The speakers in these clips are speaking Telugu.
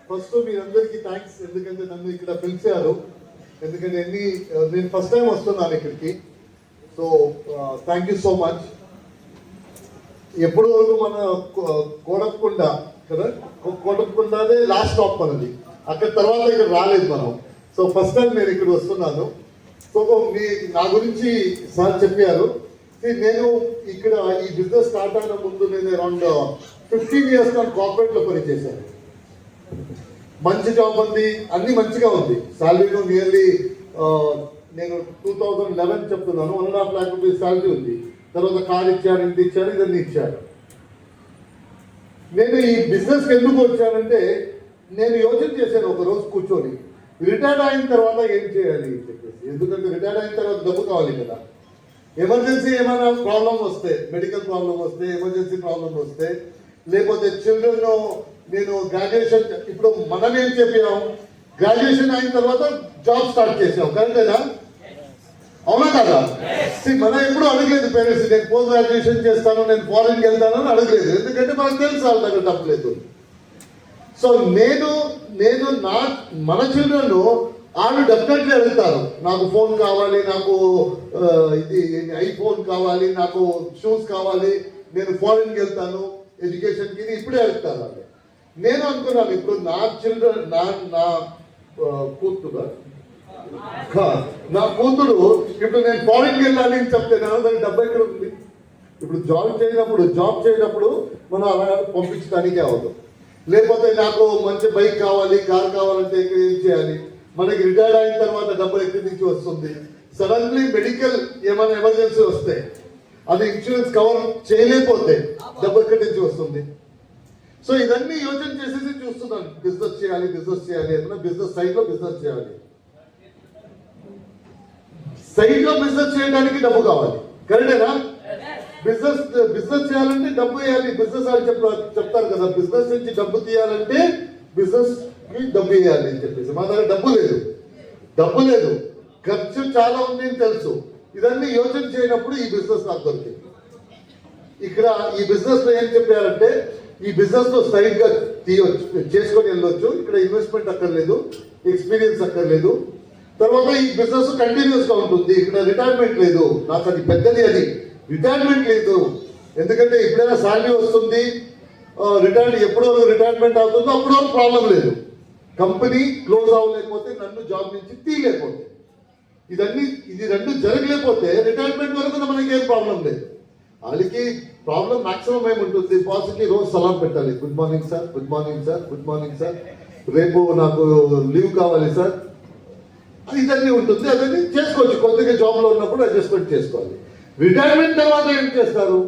ఫస్ట్ మీరందరికీ థ్యాంక్స్, ఎందుకంటే నన్ను ఇక్కడ పిలిచారు. ఎందుకంటే నేను ఫస్ట్ టైం వస్తున్నాను ఇక్కడికి. So thank you so much. ఎప్పటి వరకు మన కోడపకొండ కదా, కోడపకొండదే లాస్ట్ స్టాప్ మనది. అక్కడ తర్వాత ఇక్కడ రాలేదు మనం. సో ఫస్ట్ టైం నేను ఇక్కడ వస్తున్నాను. సో నా గురించి సార్ చెప్పారు. నేను ఇక్కడ ఈ బిజినెస్ స్టార్ట్ అయిన ముందు నేను అరౌండ్ 15 years ನಾನು కార్పొరేట్లో పనిచేశాను. మంచి జాబ్ ఉంది, అన్ని మంచిగా ఉంది. శాలరీలో నియర్లీ నేను 2011 చెప్తున్నాను, 1.5 lakh రూపీస్ శాలరీ ఉంది. తర్వాత కార్ ఇచ్చారు, ఇంటి ఇచ్చారు, ఇదన్నీ ఇచ్చారు. నేను ఈ బిజినెస్కి ఎందుకు వచ్చానంటే నేను యోచన చేశాను ఒక రోజు కూర్చొని, రిటైర్డ్ అయిన తర్వాత ఏం చేయాలి అని చెప్పేసి. ఎందుకంటే రిటైర్డ్ అయిన తర్వాత డబ్బు కావాలి కదా. ఎమర్జెన్సీ ఏమైనా ప్రాబ్లం వస్తే, మెడికల్ ప్రాబ్లం వస్తే, ఎమర్జెన్సీ ప్రాబ్లం వస్తే, లేకపోతే చిల్డ్రన్, నేను గ్రాడ్యుయేషన్, ఇప్పుడు మనం ఏం చెప్పాం, గ్రాడ్యుయేషన్ అయిన తర్వాత జాబ్ స్టార్ట్ చేసాం, కరెక్టేనా? అవునా కదా? మనం ఎప్పుడు అడగలేదు పేరెంట్స్, నేను పోస్ట్ గ్రాడ్యుయేషన్ చేస్తాను, నేను ఫారెన్కి వెళ్తాను అని అడగలేదు. ఎందుకంటే మనకు తెలుసు వాళ్ళ దగ్గర డబ్బు లేదు. సో మన చిల్డ్రన్ వాళ్ళు డెఫినెట్లీ అడుగుతారు, నాకు ఫోన్ కావాలి, నాకు ఇది ఐఫోన్ కావాలి, నాకు షూస్ కావాలి, నేను ఫారెన్కి వెళ్తాను ఎడ్యుకేషన్కి, ఇప్పుడే అడుగుతారు వాళ్ళు. నేను అనుకున్నాను ఇప్పుడు నా చిల్డ్రన్, నా కూతురు ఇప్పుడు నేను ఫారెన్కి వెళ్ళాలి అని చెప్తే దానికి డబ్బు ఎక్కడ ఉంది? ఇప్పుడు జాబ్ చేయనప్పుడు మనం అలా పంపించడానికే అవ్వదు. లేకపోతే నాకు మంచి బైక్ కావాలి, కార్ కావాలంటే ఏం చేయాలి? మనకి రిటైర్డ్ అయిన తర్వాత డబ్బులు ఎక్కడి నుంచి వస్తుంది? సడన్లీ మెడికల్ ఏమైనా ఎమర్జెన్సీ వస్తే అది ఇన్సూరెన్స్ కవర్ చేయలేకపోతే డబ్బు ఎక్కడి నుంచి వస్తుంది? సో ఇవన్నీ యోచన చేసేసి చూస్తున్నాను, బిజినెస్ చేయాలి ఏదైనా బిజినెస్ సైడ్లో బిజినెస్ చేయాలి. సైడ్లో బిజినెస్ చేయడానికి డబ్బు కావాలి, కరెక్టేనా? బిజినెస్ చేయాలంటే డబ్బు వేయాలి. బిజినెస్ వాళ్ళు చెప్తారు కదా, బిజినెస్ నుంచి డబ్బు తీయాలంటే బిజినెస్ కి డబ్బు వేయాలి అని చెప్పేసి. మా దగ్గర డబ్బు లేదు, ఖర్చు చాలా ఉంది అని తెలుసు. ఇదన్నీ యోచన చేయనప్పుడు ఈ బిజినెస్ నాకు దొరికింది. ఇక్కడ ఈ బిజినెస్ లో ఏం చెప్పారంటే, ఈ బిజినెస్ లో సైడ్ గా చేసుకొని వెళ్ళొచ్చు. ఇక్కడ ఇన్వెస్ట్మెంట్ అక్కర్లేదు, ఎక్స్పీరియన్స్ అక్కర్లేదు. తర్వాత ఈ బిజినెస్ కంటిన్యూస్ గా ఉంటుంది. ఇక్కడ రిటైర్మెంట్ లేదు. నాకు అది పెద్దది, అది రిటైర్మెంట్ లేదు. ఎందుకంటే ఎప్పుడైనా శాలరీ వస్తుంది, ఎప్పుడో రిటైర్మెంట్ అవుతుందో అప్పుడు ప్రాబ్లం లేదు. కంపెనీ క్లోజ్ అవ్వలేకపోతే, నన్ను జాబ్ నుంచి తీయలేకపోతే, ఇది రెండు జరగలేకపోతే రిటైర్మెంట్ వరకు మనకి ఏం ప్రాబ్లం లేదు. వాళ్ళకి ప్రాబ్లం మాక్సిమం ఏముంటుంది, బాస్కి రోజు సలాం పెట్టాలి, good morning sir, good morning sir, good morning sir, రేపు నాకు లీవ్ కావాలి సార్, ఇదన్నీ ఉంటుంది. అదన్నీ చేసుకోవచ్చు, కొద్దిగా జాబ్లో ఉన్నప్పుడు అడ్జస్ట్మెంట్ చేసుకోవాలి. రిటైర్మెంట్ తర్వాత ఏం చేస్తారు?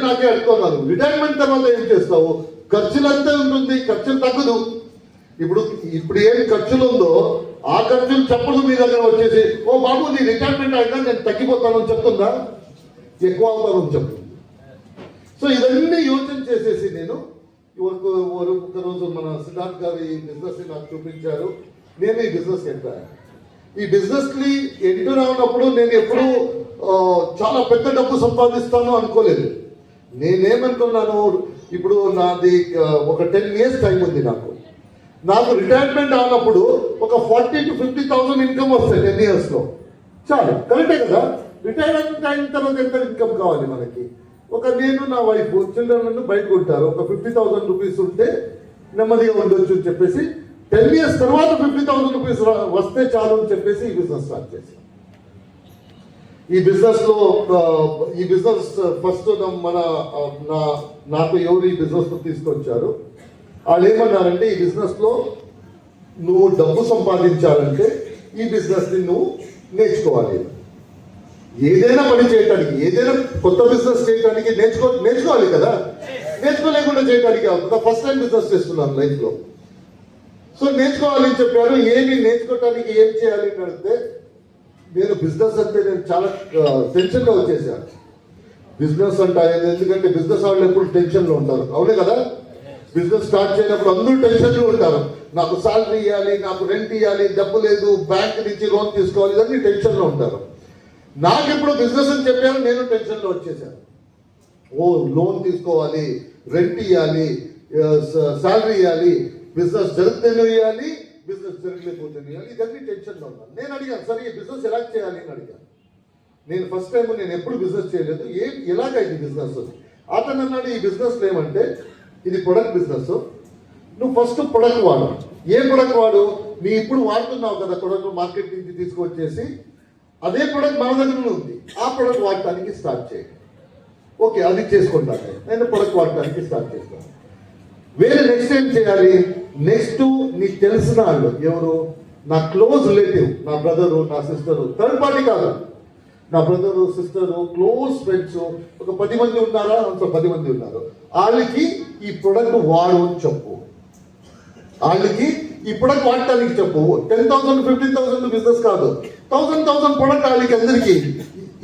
నాకే అనుకున్నాను, రిటైర్మెంట్ తర్వాత ఏం చేస్తావు? ఖర్చులంతా ఉంటుంది, ఖర్చులు తగ్గదు. ఇప్పుడు ఏమి ఖర్చులు ఉందో ఆ ఖర్చులు చెప్పదు మీ దగ్గర వచ్చేసి, ఓ బాబు నీ రిటైర్మెంట్ అయినా నేను తగ్గిపోతానని చెప్తుందా? ఎక్కువ అవుతానని చెప్తుంది. సో ఇవన్నీ యోచన చేసేసి నేను ఒకరోజు మన సిద్ధార్థ్ గారు ఈ బిజినెస్ నాకు చూపించారు. నేను ఈ బిజినెస్ ఎంటాను. ఈ బిజినెస్ కి ఎంటర్ అవునప్పుడు నేను ఎప్పుడు చాలా పెద్ద డబ్బు సంపాదిస్తాను అనుకోలేదు. నేనేమనుకున్నాను, ఇప్పుడు నాది ఒక 10 years టైం ఉంది. నాకు రిటైర్మెంట్ అయినప్పుడు ఒక 40,000 to 50,000 ఇన్కమ్ వస్తాయి 10 years లో. చాలు, కరెక్టే కదా? రిటైర్మెంట్ అయిన తర్వాత ఎంత ఇన్కమ్ కావాలి మనకి? నేను నా వైఫ్ చిల్డ్రన్ బయటకు ఉంటారు, ఒక 50,000 రూపీస్ ఉంటే నెమ్మదిగా ఉండొచ్చు అని చెప్పేసి 10 years తర్వాత 50,000 రూపీస్ వస్తే చాలు అని చెప్పేసి ఈ బిజినెస్ స్టార్ట్ చేశాను. ఈ బిజినెస్ ఫస్ట్ నాకు ఎవరు ఈ బిజినెస్ తీసుకొచ్చారు, వాళ్ళు ఏమన్నారంటే, ఈ బిజినెస్ లో నువ్వు డబ్బు సంపాదించాలంటే ఈ బిజినెస్ ని నువ్వు నేర్చుకోవాలి. ఏదైనా పని చేయడానికి, ఏదైనా కొత్త బిజినెస్ చేయడానికి నేర్చుకోవాలి కదా. నేర్చుకోలేకుండా చేయడానికి అవుతుందా? ఫస్ట్ టైం బిజినెస్ చేస్తున్నాను లైఫ్ లో. సో నేర్చుకోవాలని చెప్పారు. నేర్చుకోవడానికి ఏం చేయాలి అని అడిగితే, నేను బిజినెస్ అంటే నేను చాలా టెన్షన్లో వచ్చేసాను. బిజినెస్ అంటే ఎందుకంటే బిజినెస్ వాళ్ళు ఎప్పుడు టెన్షన్లో ఉంటారు, అవునే కదా? బిజినెస్ స్టార్ట్ చేయనప్పుడు అందరూ టెన్షన్లో ఉంటారు. నాకు సాలరీ ఇవ్వాలి, నాకు రెంట్ ఇవ్వాలి, డబ్బు లేదు, బ్యాంక్ నుంచి లోన్ తీసుకోవాలి, ఇవన్నీ టెన్షన్లో ఉంటారు. నాకు ఎప్పుడు బిజినెస్ అని చెప్పాను, నేను టెన్షన్లో వచ్చేసాను. ఓ లోన్ తీసుకోవాలి, రెంట్ ఇవ్వాలి, సాలరీ ఇవ్వాలి, బిజినెస్ జరిగితేనే ఇవ్వాలి, బిజినెస్ జరగలేకపోతే ఇవ్వాలి, ఇదన్నీ టెన్షన్లో ఉన్నాను. నేను అడిగాను, సరే ఈ బిజినెస్ ఎలా చేయాలి అని అడిగాను. నేను ఫస్ట్ టైం నేను ఎప్పుడు బిజినెస్ చేయలేదు, ఎలాగ ఇది బిజినెస్. అతను అన్నాడు, ఈ బిజినెస్ ఏమంటే ఇది ప్రొడక్ట్ బిజినెస్, నువ్వు ఫస్ట్ ప్రొడక్ట్ వాడు. ఏ ప్రొడక్ట్ వాడు? నీ ఇప్పుడు వాడుతున్నావు కదా ప్రొడక్ట్, మార్కెట్ నుంచి తీసుకొచ్చేసి అదే ప్రొడక్ట్ మన దగ్గర ఉంది, ఆ ప్రొడక్ట్ వాడటానికి స్టార్ట్ చేయి. ఓకే, అది చేసుకుంటాను, నేను ప్రొడక్ట్ వాడటానికి స్టార్ట్ చేస్తాను. వేరే నెక్స్ట్ ఏం చేయాలి? నెక్స్ట్ నీకు తెలిసిన వాళ్ళు ఎవరు? నా క్లోజ్ రిలేటివ్, నా బ్రదరు, నా సిస్టరు, థర్డ్ పార్టీ కాదు, నా బ్రదరు, సిస్టరు, క్లోజ్ ఫ్రెండ్స్ ఒక 10 మంది ఉన్నారా? అంత 10 మంది ఉన్నారు. వాళ్ళకి ఈ ప్రొడక్ట్ వాడు అని చెప్పు. వాళ్ళకి ఈ ప్రొడక్ట్ వాడటానికి చెప్పు. 10,000 15,000 బిజినెస్ కాదు, 1000 ప్రొడక్ట్ వాళ్ళకి అందరికీ.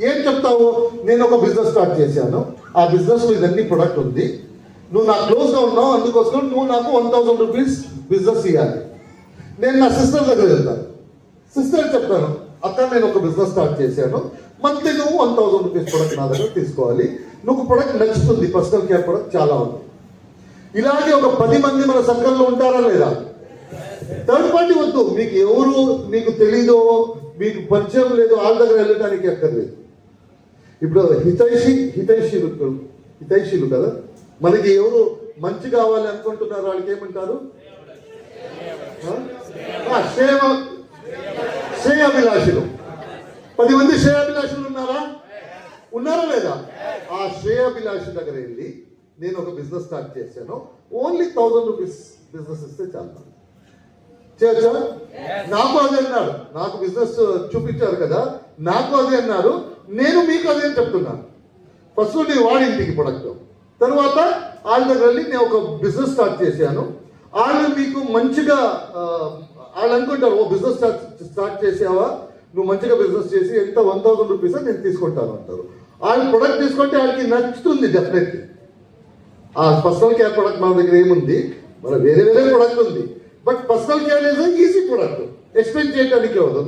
ఏం చెప్తావు? నేను ఒక బిజినెస్ స్టార్ట్ చేశాను, ఆ బిజినెస్ లో ఇదన్నీ ప్రొడక్ట్ ఉంది, నువ్వు నాకు క్లోజ్గా ఉన్నావు, అందుకోసం నువ్వు నాకు 1,000 రూపీస్ బిజినెస్ ఇవ్వాలి. నేను నా సిస్టర్ దగ్గర వెళ్తాను, సిస్టర్ చెప్తాను, అక్క నేను ఒక బిజినెస్ స్టార్ట్ చేశాను, మంత్లీ నువ్వు 1,000 రూపీస్ ప్రొడక్ట్ నా దగ్గర తీసుకోవాలి, నువ్వు ప్రొడక్ట్ నచ్చుతుంది, పర్సనల్ కేర్ ప్రొడక్ట్ చాలా ఉంది. ఇలాగే ఒక 10 మంది మన సర్కిల్లో ఉంటారా లేదా? థర్డ్ పార్టీ వద్దు, మీకు ఎవరు మీకు తెలీదో, మీకు పరిచయం లేదు, వాళ్ళ దగ్గర వెళ్ళడానికి అక్కర్లేదు. ఇప్పుడు హితైషీలు కదా, మనకి ఎవరు మంచి కావాలి అనుకుంటున్నారు, వాళ్ళకి ఏమంటారు? శ్రేయాభిలాషులు. 10 మంది శ్రేయాభిలాషులు ఉన్నారా లేదా? ఆ శ్రేయాభిలాషి దగ్గర వెళ్ళి నేను ఒక బిజినెస్ స్టార్ట్ చేశాను, ఓన్లీ 1000 రూపీస్ బిజినెస్ ఇస్తే చాలు చేయొచ్చా? నాకు అదే అన్నాడు, నాకు బిజినెస్ చూపించారు కదా, నాకు అదే అన్నారు, నేను మీకు అదే చెప్తున్నాను. ఫస్ట్ నేను వాడి ఇంటికి ప్రొడక్ట్, తర్వాత వాళ్ళ దగ్గర వెళ్ళి నేను ఒక బిజినెస్ స్టార్ట్ చేశాను, వాళ్ళు మీకు మంచిగా వాళ్ళు అనుకుంటారు, ఓ బిజినెస్ స్టార్ట్ చేసావా, నువ్వు మంచిగా బిజినెస్ చేసి ఎంత 1,000 రూపీస్ నేను తీసుకుంటాను అంటారు. వాళ్ళు ప్రొడక్ట్ తీసుకుంటే వాళ్ళకి నచ్చుతుంది డెఫినెట్లీ. ఆ పర్సనల్ కేర్ ప్రొడక్ట్ మన దగ్గర ఏముంది, మన వేరే ప్రొడక్ట్ ఉంది, but personal care is easy product, explain చేయడానికి అవ్వదు.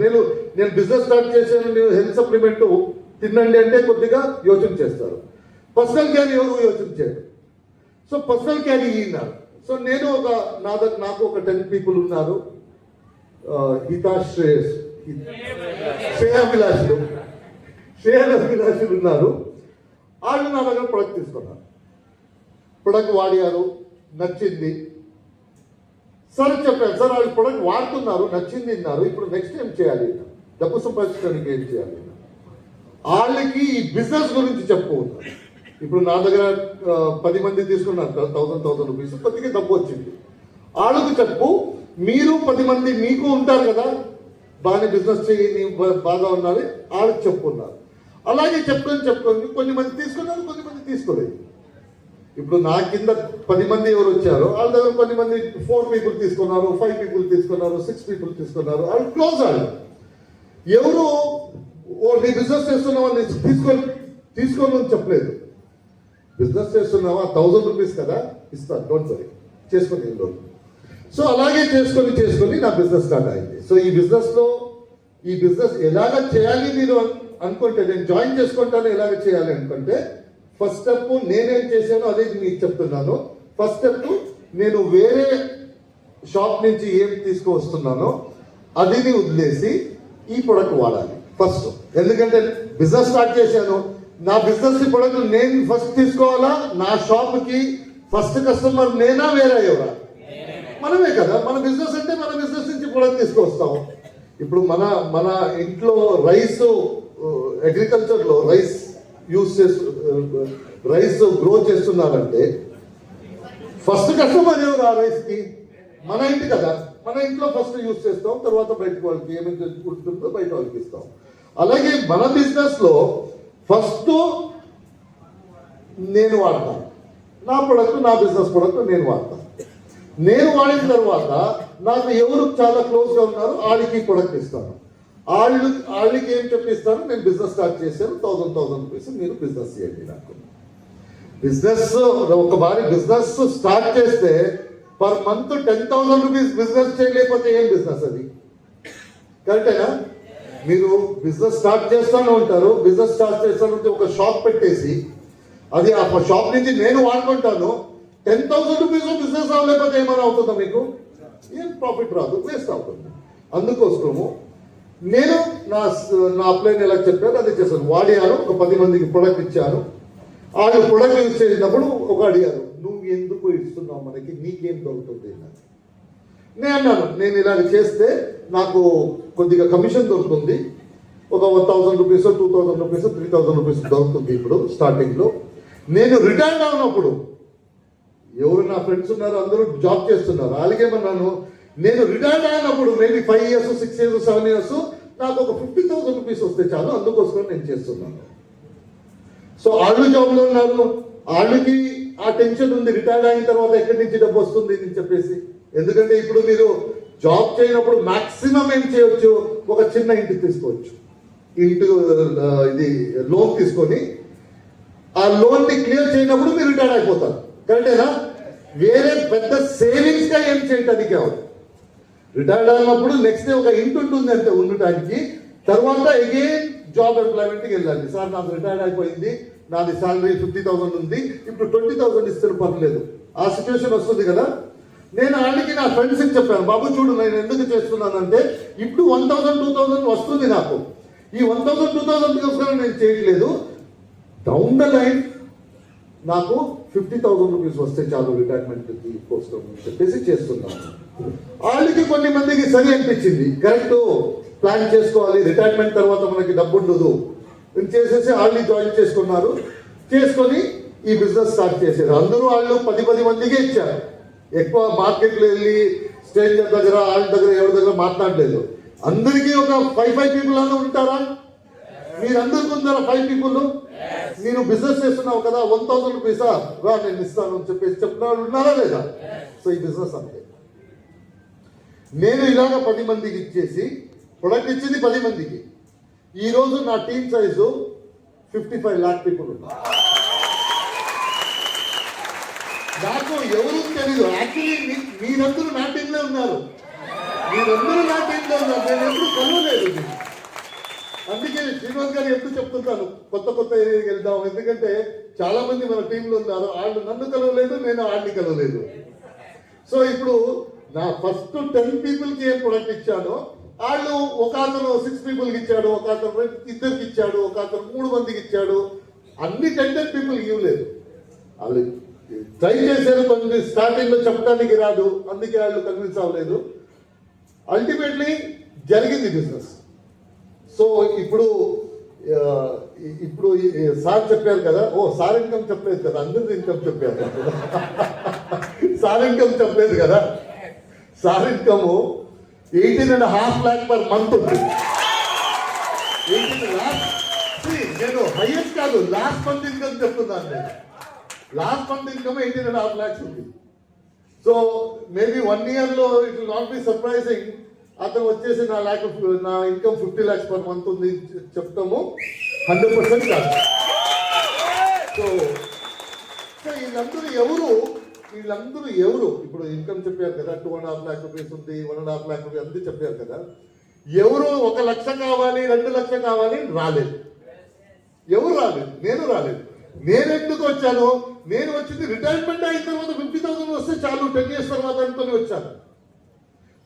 నేను బిజినెస్ స్టార్ట్ చేశాను, నేను హెల్త్ సప్లిమెంట్ తినండి అంటే కొద్దిగా యోచన చేస్తారు, పర్సనల్ కేర్ ఎవరు యోచన చేయరు. సో పర్సనల్ కేర్ ఇన్నారు. సో నేను నాకు ఒక 10 పీపుల్ ఉన్నారు, శ్రేయాభిలాషులు ఉన్నారు, వాళ్ళు నా దగ్గర ప్రొడక్ట్ తీసుకున్నారు, ప్రొడక్ట్ వాడారు, నచ్చింది, సరే చెప్పాను, సార్ వాళ్ళు ప్రొడక్ట్ వాడుతున్నారు, నచ్చింది అన్నారు, ఇప్పుడు నెక్స్ట్ ఏం చేయాలి, డబ్బు సంపాదించడానికి ఏం చేయాలి, వాళ్ళకి ఈ బిజినెస్ గురించి చెప్పుకుంటారు. ఇప్పుడు నా దగ్గర 10 మంది తీసుకున్నారు 1,000 రూపీస్, 10కి డబ్బు వచ్చింది, వాళ్ళకు చెప్పు, మీరు 10 మంది మీకు ఉంటారు కదా, బాగానే బిజినెస్ చేయి, బాగా ఉన్నారు, వాళ్ళకి చెప్పుకున్నారు. అలాగే చెప్పుకొని కొన్ని మంది తీసుకున్నారు, కొన్ని మంది తీసుకోలేదు. ఇప్పుడు నా కింద 10 మంది ఎవరు వచ్చారో వాళ్ళ దగ్గర కొన్ని మంది 4 పీపుల్ తీసుకున్నారు, 5 పీపుల్ తీసుకున్నారు, 6 పీపుల్ తీసుకున్నారు, వాళ్ళు క్లోజ్ వాళ్ళు. ఎవరు నీ బిజినెస్ చేస్తున్నావా తీసుకోని చెప్పలేదు, బిజినెస్ చేస్తున్నావా 1,000 రూపీస్ కదా ఇస్తాను, డోంట్ వరీ, చేసుకొని ఎన్నో. సో అలాగే చేసుకొని నా బిజినెస్ స్టార్ట్ అయింది. సో ఈ బిజినెస్ ఎలాగ చేయాలి మీరు అనుకుంటే, నేను జాయిన్ చేసుకుంటాను ఎలాగ చేయాలి అనుకుంటే, ఫస్ట్ స్టెప్ నేనేం చేశానో అదే మీకు చెప్తున్నాను. ఫస్ట్ స్టెప్ నేను వేరే షాప్ నుంచి ఏం తీసుకువస్తున్నానో అది వదిలేసి ఈ ప్రొడక్ట్ వాడాలి ఫస్ట్. ఎందుకంటే బిజినెస్ స్టార్ట్ చేశాను, నా బిజినెస్ ప్రొడక్ట్ నేను ఫస్ట్ తీసుకోవాలా, నా షాప్కి ఫస్ట్ కస్టమర్ నేనా వేరే ఎవరా? మనమే కదా. మన బిజినెస్ అంటే మన బిజినెస్ నుంచి ప్రొడక్ట్ తీసుకొస్తాము. ఇప్పుడు మన ఇంట్లో రైస్, అగ్రికల్చర్లో రైస్ గ్రో చేస్తున్నారంటే ఫస్ట్ కస్టమర్ ఎవరు ఆ రైస్కి? మన ఇంటి కదా. మన ఇంట్లో ఫస్ట్ యూజ్ చేస్తాం, తర్వాత బయట వాళ్ళకి ఏమైతే ఉంటుందో బయట వాళ్ళకి ఇస్తాం. అలాగే మన బిజినెస్లో ఫస్ట్ నేను వాడతాను, నా ప్రొడక్ట్, నా బిజినెస్ ప్రొడక్ట్ నేను వాడతాను. నేను వాడిన తర్వాత నాకు ఎవరు చాలా క్లోజ్గా ఉన్నారో వాళ్ళకి ప్రొడక్ట్ ఇస్తాను. వాళ్ళకి ఏం చెప్పిస్తాను, నేను బిజినెస్ స్టార్ట్ చేశాను, 1,000 రూపీస్ మీరు బిజినెస్ చేయండి నాకు. బిజినెస్ ఒకసారి బిజినెస్ స్టార్ట్ చేస్తే పర్ మంత్ 10,000 రూపీస్ బిజినెస్ చేయలేకపోతే ఏం బిజినెస్ అది? కరెక్టేనా? మీరు బిజినెస్ స్టార్ట్ చేస్తూనే ఉంటారు, బిజినెస్ స్టార్ట్ చేస్తానంటే ఒక షాప్ పెట్టేసి అది ఆ షాప్ నుంచి నేను వాడుకుంటాను, 10,000 రూపీస్ బిజినెస్ అవ్వలేకపోతే ఏమైనా అవుతుందా మీకు? ఏం ప్రాఫిట్ రాదు, వేస్ట్ అవుతుంది. అందుకోసము నేను నా అప్లైన్ ఎలా చెప్పాను అదే చేశాను. వాడాను, ఒక 10 మందికి ప్రొడక్ట్ ఇచ్చాను. వాళ్ళు ప్రొడక్ట్ యూజ్ చేసినప్పుడు ఒక అడిగారు, నువ్వు ఎందుకు ఇస్తున్నావు మనకి, నీకేం దొరుకుతుంది? నేను అన్నాను, నేను ఇలాగ చేస్తే నాకు కొద్దిగా కమిషన్ దొరుకుతుంది, ఒక 1,000 రూపీస్ 2,000 రూపీస్ 3,000 రూపీస్ దొరుకుతుంది ఇప్పుడు స్టార్టింగ్లో. నేను రిటైర్డ్ అవునప్పుడు ఎవరు నా ఫ్రెండ్స్ ఉన్నారు అందరూ జాబ్ చేస్తున్నారు, అలాగేమన్నాను, నేను రిటైర్డ్ అయినప్పుడు మేబీ 5 ఇయర్స్ 6 ఇయర్స్ 7 ఇయర్స్ నాకు ఒక 50,000 రూపీస్ వస్తే చాలు, అందుకోసం నేను చేస్తున్నాను. సో వాళ్ళు జాబ్లో ఉన్నారు, వాళ్ళకి ఆ టెన్షన్ ఉంది, రిటైర్డ్ అయిన తర్వాత ఎక్కడి నుంచి డబ్బు వస్తుంది అని చెప్పేసి. ఎందుకంటే ఇప్పుడు మీరు జాబ్ చేయనప్పుడు మాక్సిమం ఏం చేయొచ్చు, ఒక చిన్న ఇంటి తీసుకోవచ్చు, ఇంటి ఇది లోన్ తీసుకొని ఆ లోన్ ని క్లియర్ చేయనప్పుడు మీరు రిటైర్డ్ అయిపోతారు. కరెక్టేనా? వేరే పెద్ద సేవింగ్స్ గా ఏం చేయటానికి కావాలి. రిటైర్డ్ అయినప్పుడు నెక్స్ట్ డే ఒక ఇంటి ఉంటుంది అంటే ఉండటానికి, తర్వాత అగైన్ జాబ్ ఎంప్లాయ్మెంట్కి వెళ్ళాలి. సార్ నాకు రిటైర్డ్ అయిపోయింది, నాది శాలరీ 50,000 ఉంది, ఇప్పుడు 20,000 ఇస్తే పర్లేదు, ఆ సిచ్యువేషన్ వస్తుంది కదా. నేను వాళ్ళకి నా ఫ్రెండ్స్కి చెప్పాను, బాబు చూడు నేను ఎందుకు చేస్తున్నానంటే ఇప్పుడు 1,000 2,000 వస్తుంది నాకు, ఈ 1,000 2,000 కోసం నేను చేయట్లేదు, డౌన్ ద లైన్ నాకు 50,000 రూపీస్ వస్తే చాలు రిటైర్మెంట్ కోసం చెప్పేసి చేస్తున్నాను. వాళ్ళకి కొన్ని మందికి సరి అనిపించింది, కరెక్ట్ ప్లాన్ చేసుకోవాలి, రిటైర్మెంట్ తర్వాత మనకి డబ్బు ఉండదు చేసేసి వాళ్ళని జాయిన్ చేసుకున్నారు. చేసుకొని ఈ బిజినెస్ స్టార్ట్ చేశారు. అందరూ వాళ్ళు 10 మందికే ఇచ్చారు, ఎక్కువ మార్కెట్లో వెళ్ళి స్ట్రేంజర్ దగ్గర వాళ్ళ దగ్గర ఎవరి దగ్గర మాట్లాడలేదు. అందరికీ ఒక 5 పీపుల్ అన్న ఉంటారా? మీరందరికీ ఉన్నారా 5 పీపుల్? నేను బిజినెస్ చేస్తున్నావు కదా, 1,000 రూపీసా రా నేను ఇస్తాను అని చెప్పేసి చెప్పిన వాళ్ళు ఉన్నారా లేదా? సో ఈ బిజినెస్ అంతే. నేను ఇలాగ 10 మందికి ఇచ్చేసి ప్రొడక్ట్ ఇచ్చింది 10 మందికి. ఈ రోజు నా టీమ్ సైజు 55 lakh పీపుల్ ఉన్నారు. నాకు ఎవరు తెలీదు, యాక్చువల్లీ మీరందరూ నా టీంలో ఉన్నారు, మీరందరూ నా టీంలో ఉన్నారు, నేను ఎప్పుడు కలవలేదు. అందుకే శ్రీనివాస్ గారు ఎప్పుడు చెప్తుంటాను కొత్త ఏరియాకి వెళ్దాం, ఎందుకంటే చాలా మంది మన టీంలో ఉన్నారు, వాళ్ళు నన్ను కలవలేదు, నేను వాళ్ళని కలవలేదు. సో ఇప్పుడు నా ఫస్ట్ 10 పీపుల్కి ఏం ప్రొడక్ట్ ఇచ్చానో వాళ్ళు ఒక అతను 6 పీపుల్కి ఇచ్చాడు, ఒక అతను 2 ఇచ్చాడు, ఒక అతను 3 మందికి ఇచ్చాడు, అన్ని 10 పీపుల్కి ఇవ్వలేదు. వాళ్ళు ట్రై చేశారు, కొన్ని స్టార్టింగ్ లో చెప్పడానికి రాదు, అందుకే వాళ్ళు కన్విన్స్ అవ్వలేదు. అల్టిమేట్లీ జరిగింది బిజినెస్. సో ఇప్పుడు సార్ చెప్పారు కదా, సార్ ఇన్కమ్ చెప్పలేదు కదా, అందరిది ఇన్కమ్ చెప్పారు. సార్ ఇన్కమ్ చెప్పలేదు కదా, sir income 18.5 lakh per month ఉంది. 18 lakh నేను హైయెస్ట్ కాదు, లాస్ట్ మంత్ ఇన్కమ్ చెప్తున్నాను. నేను లాస్ట్ మంత్ ఇన్కమ్ 18.5 lakhs ఉంది. సో మేబీ 1 year లో it will not be surprising అతను వచ్చేసి నా ఇన్కమ్ 50 lakhs per month ఉంది చెప్తాము, 100% కాదు. సో వీళ్ళందరూ ఎవరు ఇప్పుడు ఇన్కమ్ చెప్పారు కదా, 2.5 lakh రూపీస్ ఉంది, 1.5 lakh రూపీస్ అంతే చెప్పారు కదా. ఎవరు 1 లక్ష కావాలి 2 లక్షలు కావాలి రాలేదు, ఎవరు రాలేదు, నేను రాలేదు. నేను ఎందుకు వచ్చాను, నేను వచ్చింది రిటైర్మెంట్ అయిన తర్వాత 50,000 వస్తే చాలు 10 years తర్వాత అనుకొని వచ్చాను.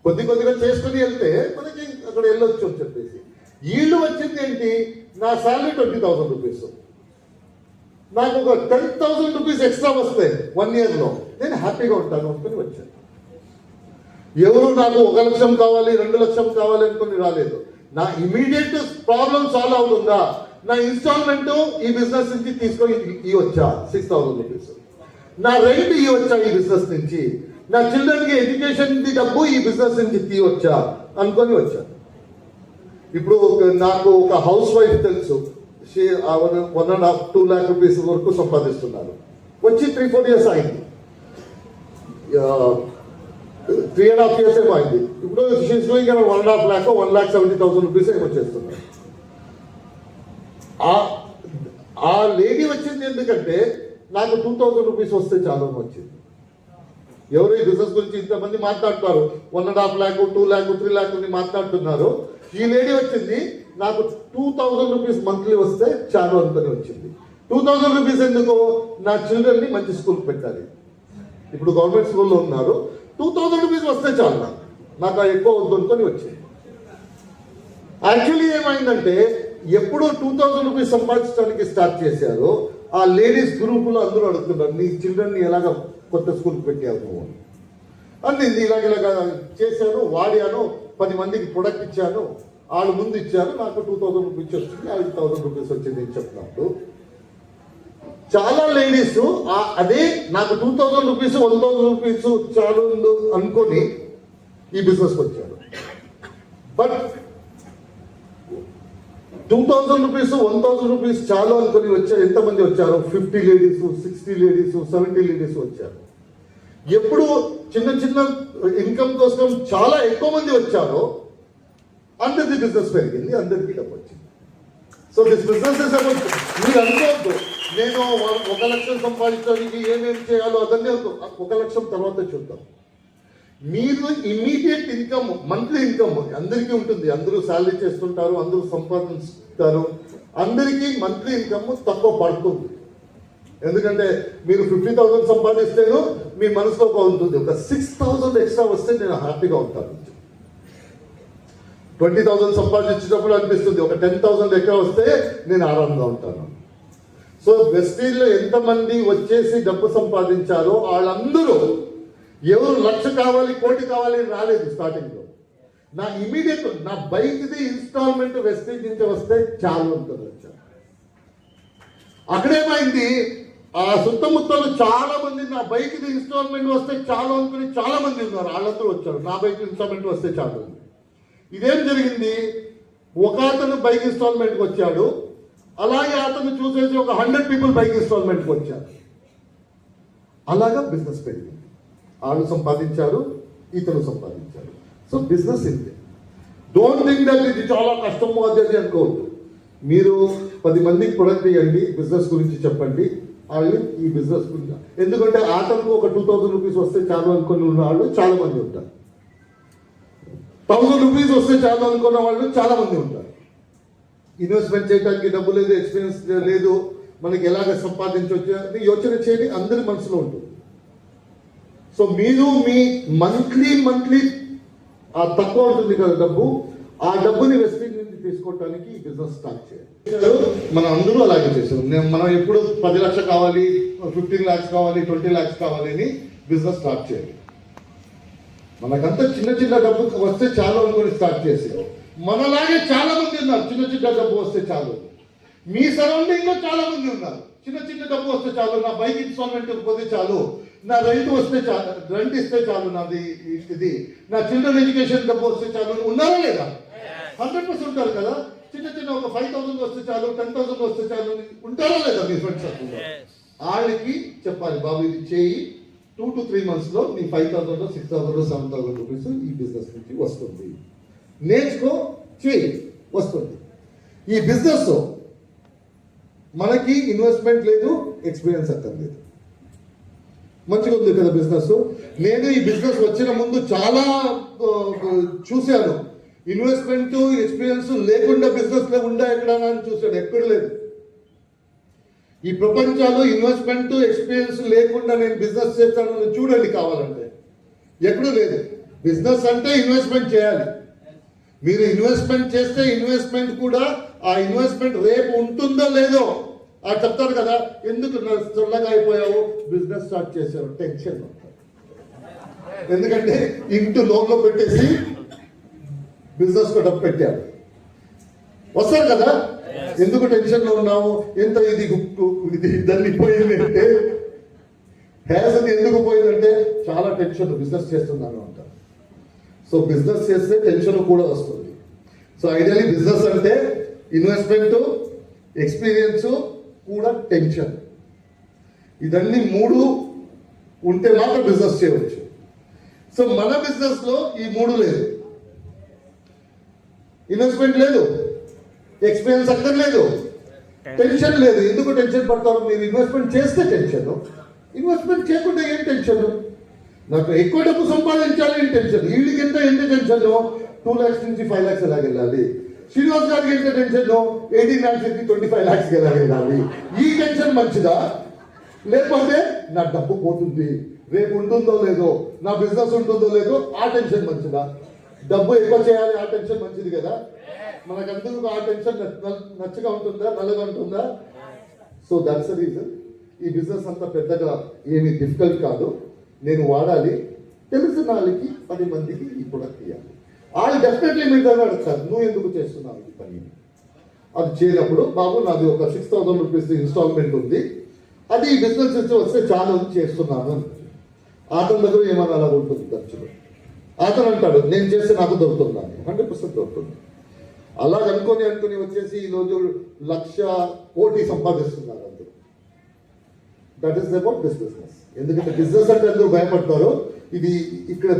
కొద్దిగా చేసుకుని వెళ్తే మనకి అక్కడ వెళ్ళొచ్చు అని చెప్పేసి. వీళ్ళు వచ్చింది ఏంటి, నా శాలరీ 20,000 రూపీస్, నాకు ఒక 10,000 రూపీస్ ఎక్స్ట్రా వస్తాయి 1 year లో, నేను హ్యాపీగా ఉంటాను అనుకుని వచ్చాను. ఎవరు నాకు 1 లక్షం కావాలి 2 లక్షలు కావాలి అనుకుని రాలేదు. నా ఇమీడియట్ ప్రాబ్లం సాల్వ్ అవుతుందా, నా ఇన్స్టాల్మెంట్ ఈ బిజినెస్ నుంచి తీసుకొని ఇవ్వచ్చా 6,000 రూపీస్, నా రెంట్ ఇవ్వచ్చా ఈ బిజినెస్ నుంచి, నా చిల్డ్రన్కి ఎడ్యుకేషన్ డబ్బు ఈ బిజినెస్ నుంచి తీయవచ్చా అనుకొని వచ్చాను. ఇప్పుడు నాకు ఒక హౌస్ వైఫ్ తెలుసు, 1.5 2 lakh రూపీస్ వరకు సంపాదిస్తున్నారు, వచ్చి 3-4 years అయింది, 3.5 years ఏమో అయింది. ఇప్పుడు షీఈస్ డూయింగ్ 1.5 lakh 1,70,000 రూపీస్ ఏమో చేస్తున్నారు. ఆ లేడీ వచ్చింది ఎందుకంటే నాకు 2000 రూపీస్ వస్తే చాలు అని వచ్చింది. ఎవరు ఈ బిజినెస్ గురించి ఇంతమంది మాట్లాడుతున్నారు, 1.5 lakh 2 lakh 3 lakh అని మాట్లాడుతున్నారు. ఈ లేడీ వచ్చింది, నాకు 2000 రూపీస్ మంత్లీ వస్తే చాలు అనుకుని వచ్చింది. 2000 రూపీస్ ఎందుకు? నా చిల్డ్రన్ని మంచి స్కూల్కి పెట్టాలి. ఇప్పుడు గవర్నమెంట్ స్కూల్లో ఉన్నారు, 2000 రూపీస్ వస్తే చాలు నాకు ఎక్కువ వద్దు అనుకొని వచ్చింది. యాక్చువల్లీ ఏమైందంటే ఎప్పుడు 2000 రూపీస్ సంపాదించడానికి స్టార్ట్ చేశారో ఆ లేడీస్ గ్రూపులో అందరూ అడుగుతున్నారు, నీ చిల్డ్రన్ని ఎలాగ కొత్త స్కూల్కి పెట్టావు నువ్వు అని. ఇలాగ చేశాను, వాడాను, 10 మందికి ప్రొడక్ట్ ఇచ్చాను, వాళ్ళు ముందు ఇచ్చారు, నాకు 2000 రూపీస్ వచ్చింది, 5000 రూపీస్ వచ్చింది అని చెప్తున్నప్పుడు చాలా లేడీస్ అదే నాకు 2000 రూపీస్ 1000 రూపీస్ చాలు అనుకొని ఈ బిజినెస్కి వచ్చారు. బట్ 2000 రూపీస్ 1000 రూపీస్ చాలు అనుకుని వచ్చారు. ఎంతమంది వచ్చారు? 50 లేడీస్, 60 లేడీస్, 70 లేడీస్ వచ్చారు. ఎప్పుడు చిన్న చిన్న ఇన్కమ్ కోసం చాలా ఎక్కువ మంది వచ్చారో అందరిది బిజినెస్ పెరిగింది, అందరికీ డబ్బు వచ్చింది. So this business is about, మీరు అనుకోవద్దు నేను 1 లక్షం సంపాదించడానికి ఏమేమి చేయాలో అదన్నీ 1 లక్షం తర్వాత చూద్దాం. మీరు ఇమీడియట్ ఇన్కమ్, మంత్లీ ఇన్కమ్ అందరికీ ఉంటుంది, అందరూ శాలరీ చేస్తుంటారు, అందరూ సంపాదిస్తారు, అందరికీ మంత్లీ ఇన్కమ్ తక్కువ పడుతుంది. ఎందుకంటే మీరు 50,000 సంపాదిస్తేనో మీ మనసులో ఉంటుంది, ఒక 6,000 ఎక్స్ట్రా వస్తే నేను హ్యాపీగా ఉంటాను. 20,000 సంపాదించేటప్పుడు అనిపిస్తుంది ఒక 10,000 ఎక్స్ట్రా వస్తే నేను ఆనందంగా ఉంటాను. సో వెస్టీజ్లో ఎంతమంది వచ్చేసి డబ్బు సంపాదించారో వాళ్ళందరూ ఎవరు 1,00,000 కావాలి 1,00,00,000 కావాలి అని రాలేదు. స్టార్టింగ్లో నా ఇమీడియట్ నా బైక్ది ఇన్స్టాల్మెంట్ వెస్టీజ్ నుంచి వస్తే చాలు ఉంటుంది వచ్చారు. అక్కడేమైంది, ఆ సుత్తముత్తలు చాలా మంది నా బైక్ది ఇన్స్టాల్మెంట్ వస్తే చాలు అనుకుని చాలా మంది ఉన్నారు, వాళ్ళందరూ వచ్చారు నా బైక్ ఇన్స్టాల్మెంట్ వస్తే చాలు. ఇదేం జరిగింది, ఒక అతను బైక్ ఇన్స్టాల్మెంట్కి వచ్చాడు, అలాగే అతను చూసేసి ఒక 100 పీపుల్ బైక్ ఇన్స్టాల్మెంట్కి వచ్చారు. అలాగా బిజినెస్ పెరిగింది, వాళ్ళు సంపాదించారు, ఇతను సంపాదించారు. సో బిజినెస్ ఇంతే. డోంట్ థింక్ దట్ ఇది చాలా కష్టము అది అనుకోవద్దు. మీరు 10 మందికి ప్రొడక్ట్ ఇవ్వండి, బిజినెస్ గురించి చెప్పండి, వాళ్ళు ఈ బిజినెస్ గురించి. ఎందుకంటే అతనికి ఒక 2000 రూపీస్ వస్తే చాలు అనుకుని ఉన్న వాళ్ళు చాలా మంది ఉంటారు, 1000 రూపీస్ వస్తే చాలు అనుకున్న వాళ్ళు చాలా మంది ఉంటారు. ఇన్వెస్ట్మెంట్ చేయడానికి డబ్బు లేదు, ఎక్స్పీరియన్స్ లేదు, మనకి ఎలాగ సంపాదించవచ్చు అని యోచన చేయండి, అందరి మనసులో ఉంటుంది. సో మీరు మీ మంత్లీ ఆ తక్కువ ఉంటుంది కదా డబ్బు, ఆ డబ్బుని వెస్టింగ్ నుంచి తీసుకోవడానికి ఈ బిజినెస్ స్టార్ట్ చేయాలి. మనం అందరూ అలాగే చేసాం. మనం ఎప్పుడు 10 లక్షలు కావాలి, 15 lakhs కావాలి, 20 lakhs కావాలి అని బిజినెస్ స్టార్ట్ చేయాలి. మనకంతా చిన్న చిన్న డబ్బు వస్తే చాలు అనుకుని స్టార్ట్ చేసాం. మనలాగే చాలా మంది ఉన్నారు, చిన్న చిన్న డబ్బు వస్తే చాలు. మీ సరౌండింగ్ లో చాలా మంది ఉన్నారు, చిన్న చిన్న డబ్బు వస్తే చాలు, నా బైక్ ఇన్స్టాల్మెంట్ పోతే చాలు, నా రెంట్ వస్తే చాలు, రెంట్ ఇస్తే చాలు, నాది ఇది, నా చిల్డ్రన్ ఎడ్యుకేషన్ డబ్బు వస్తే చాలు. ఉన్నారా లేదా? 100% ఉంటారు కదా. చిన్న చిన్న ఒక 5,000 వస్తే చాలు, 10,000 వస్తే చాలు ఉంటారా లేదా మీ ఫ్రెండ్స్? వాళ్ళకి చెప్పాలి, బాబు ఇది చేయి, 2 to 3 months లో నీ 5,000 6,000 7,000 రూపీస్ ఈ బిజినెస్ నుంచి వస్తుంది, నేర్చుకో, చేయి, వస్తుంది. ఈ బిజినెస్ మనకి ఇన్వెస్ట్మెంట్ లేదు, ఎక్స్పీరియన్స్ అక్కర్లేదు. మంచిగా ఉంది కదా బిజినెస్. నేను ఈ బిజినెస్ వచ్చిన ముందు చాలా చూశాను, ఇన్వెస్ట్మెంట్ ఎక్స్పీరియన్స్ లేకుండా బిజినెస్ ఉందా ఎక్కడన్నా అని చూశాను, ఎక్కడ లేదు. ఈ ప్రపంచాలు ఇన్వెస్ట్మెంట్ ఎక్స్పీరియన్స్ లేకుండా నేను బిజినెస్ చేస్తానని చూడండి కావాలంటే, ఎక్కడూ లేదు. బిజినెస్ అంటే ఇన్వెస్ట్మెంట్ చేయాలి. మీరు ఇన్వెస్ట్మెంట్ చేస్తే ఇన్వెస్ట్మెంట్ కూడా ఆ ఇన్వెస్ట్మెంట్ రేపు ఉంటుందో లేదో అది చెప్తారు కదా. ఎందుకు చల్లగా అయిపోయావు, బిజినెస్ స్టార్ట్ చేసావు, టెన్షన్. ఎందుకంటే ఇంటూ లోన్లో పెట్టేసి బిజినెస్ డబ్బు పెట్టారు, వస్తారు కదా. ఎందుకు టెన్షన్ లో ఉన్నాము, ఎంత ఇది దాన్ని పోయింది అంటే, హ్యాస్ అది ఎందుకు పోయిందంటే చాలా టెన్షన్, బిజినెస్ చేస్తున్నాను అంటారు. సో బిజినెస్ చేస్తే టెన్షన్ కూడా వస్తుంది. సో ఐడియల్లీ బిజినెస్ అంటే ఇన్వెస్ట్మెంట్, ఎక్స్పీరియన్స్ కూడా టెన్షన్, ఇదన్నీ 3 ఉంటే మాత్రం బిజినెస్ చేయవచ్చు. సో మన బిజినెస్ లో ఈ 3 లేదు, ఇన్వెస్ట్మెంట్ లేదు, ఎక్స్పీరియన్స్ అక్కర్లేదు, టెన్షన్ లేదు. ఎందుకు టెన్షన్ పడతారు? మీరు ఇన్వెస్ట్మెంట్ చేస్తే టెన్షన్, ఇన్వెస్ట్మెంట్ చేయకుండా ఏం టెన్షన్? నాకు ఎక్కువ డబ్బు సంపాదించాలి అని టెన్షన్. వీళ్ళకి ఎంత టెన్షన్? 2 lakhs నుంచి 5 lakhs ఎలాగ వెళ్ళాలి? శ్రీనివాస్ గారికి ఎంత టెన్షన్? 18 lakhs నుంచి 25 lakhs ఎలాగ వెళ్ళాలి? ఈ టెన్షన్ మంచిదా? లేకపోతే నా డబ్బు పోతుంది, రేపు ఉంటుందో లేదో, నా బిజినెస్ ఉంటుందో లేదో, ఆ టెన్షన్ మంచిదా? డబ్బు ఎక్కువ చేయాలి, ఆ టెన్షన్ మంచిది కదా. మనకందరూ ఆ టెన్షన్ నచ్చగా ఉంటుందా, నల్లగా ఉంటుందా? So that's the reason. ఈ బిజినెస్ అంత పెద్దగా ఏమి డిఫికల్ట్ కాదు. నేను వాడాలి, తెలిసిన వాళ్ళకి 10 మందికి ఈ ప్రొడక్ట్ ఇవ్వాలి. వాళ్ళు డెఫినెట్లీ మీ దగ్గర అడుగుతారు, నువ్వు ఎందుకు చేస్తున్నావు ఈ పని? అది చేయనప్పుడు, బాబు నాది ఒక 6,000 రూపీస్ ఇన్స్టాల్మెంట్ ఉంది, అది ఈ బిజినెస్ నుంచి వస్తే చాలా చేస్తున్నాను. అతని దగ్గర ఏమన్నా అలా ఉంటుంది ఖర్చులు. అతను అంటాడు, నేను చేస్తే నాకు దొరుకుతున్నాను, 100% దొరుకుతుంది. అలాగ అనుకొని వచ్చేసి ఈరోజు 1,00,00,000 సంపాదిస్తున్నారు అందరూ. That is about this business. ఎందుకంటే బిజినెస్ అంటే అందరూ భయపడతారు. ఇది ఇక్కడ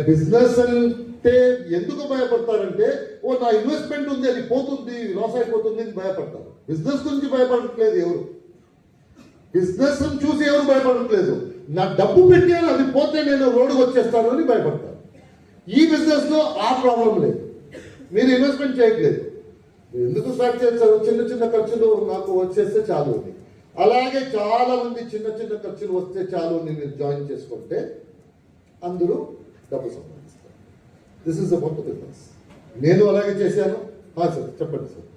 బిజినెస్ అంటే ఎందుకు భయపడతారంటే, ఓ నా ఇన్వెస్ట్మెంట్ ఉంది, అది పోతుంది, లాస్ అయిపోతుంది అని భయపడతారు. బిజినెస్ గురించి భయపడట్లేదు ఎవరు, బిజినెస్ చూసి ఎవరు భయపడట్లేదు. నా డబ్బు పెట్టాను, అది పోతే నేను రోడ్డుకు వచ్చేస్తాను అని భయపడతారు. ఈ బిజినెస్ లో ఆ ప్రాబ్లం లేదు. మీరు ఇన్వెస్ట్మెంట్ చేయట్లేదు, ఎందుకు స్టార్ట్ చేస్తారు? చిన్న ఖర్చులు నాకు వచ్చేస్తే చాలు అని. అలాగే చాలా మంది చిన్న ఖర్చులు వస్తే చాలు అని మీరు జాయిన్ చేసుకుంటే అందరూ డబ్బు సంపాదిస్తారు. This is about the business. నేను అలాగే చేశాను. సార్ చెప్పండి సార్.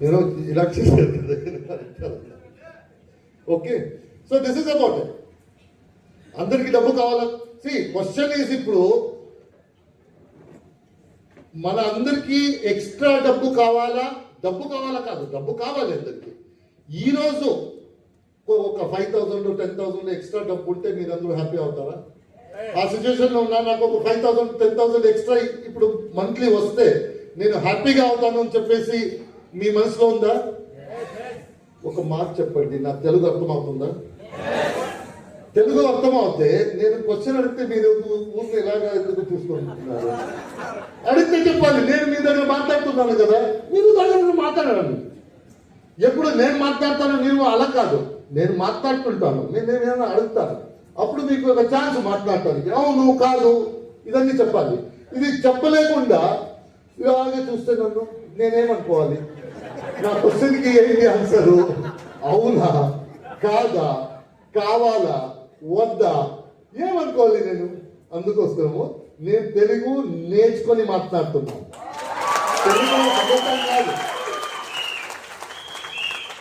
నేను ఇలా చేశాను. Okay, so this is about it. అందరికి డబ్బు కావాలా? క్వశ్చన్ ఈజ్, ఇప్పుడు మన అందరికీ ఎక్స్ట్రా డబ్బు కావాలా? డబ్బు కావాలా కాదు, డబ్బు కావాలి అందరికి. ఈరోజు ఒక 5,000 10,000 ఎక్స్ట్రా డబ్బు ఉంటే మీరందరూ హ్యాపీ అవుతారా? ఆ సిచ్యువేషన్లో ఉన్నా, నాకు ఒక 5,000 10,000 ఎక్స్ట్రా ఇప్పుడు మంత్లీ వస్తే నేను హ్యాపీగా అవుతాను అని చెప్పేసి మీ మనసులో ఉందా? ఒక మాట చెప్పండి, నాకు తెలుగు అర్థమవుతుందా? తెలుగు అర్థమవుతే నేను క్వశ్చన్ అడిగితే మీరు ఊరిని ఎలాగా ఎందుకు చూసుకుంటున్నారు? అడిగితే చెప్పాలి, నేను మీ దగ్గర మాట్లాడుతున్నాను కదా, మీరు దగ్గర మాట్లాడండి. ఎప్పుడు నేను మాట్లాడతాను, నేను అలా కాదు, నేను మాట్లాడుతుంటాను, నేను ఏమైనా అడుగుతాను, అప్పుడు మీకు ఒక ఛాన్స్ మాట్లాడటానికి. అవును కాదు ఇదన్నీ చెప్పాలి. ఇది చెప్పలేకుండా ఇలాగే చూస్తే నన్ను నేనేమనుకోవాలి? నా క్వశ్చన్కి ఏంటి ఆన్సరు? అవునా కాదా, కావాలా వద్దా, ఏమనుకోవాలి నేను? అందుకోసము నేను తెలుగు నేర్చుకొని మాట్లాడుతున్నాను. తెలుగు నా మదర్ టంగ్ కాదు,